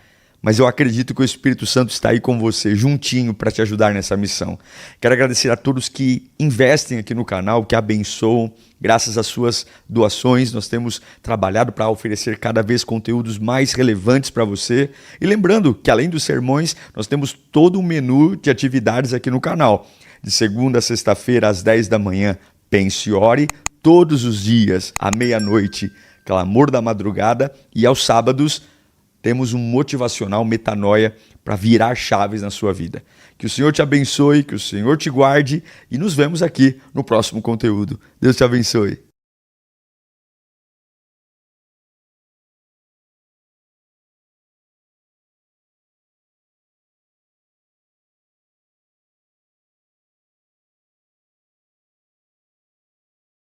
Mas eu acredito que o Espírito Santo está aí com você, juntinho, para te ajudar nessa missão. Quero agradecer a todos que investem aqui no canal, que abençoam. Graças às suas doações, nós temos trabalhado para oferecer cada vez conteúdos mais relevantes para você. E lembrando que, além dos sermões, nós temos todo um menu de atividades aqui no canal. De segunda a sexta-feira, às 10 da manhã, pense e ore. Todos os dias, à meia-noite, clamor da madrugada. E aos sábados, temos um motivacional Metanoia para virar chaves na sua vida. Que o Senhor te abençoe, que o Senhor te guarde e nos vemos aqui no próximo conteúdo. Deus te abençoe.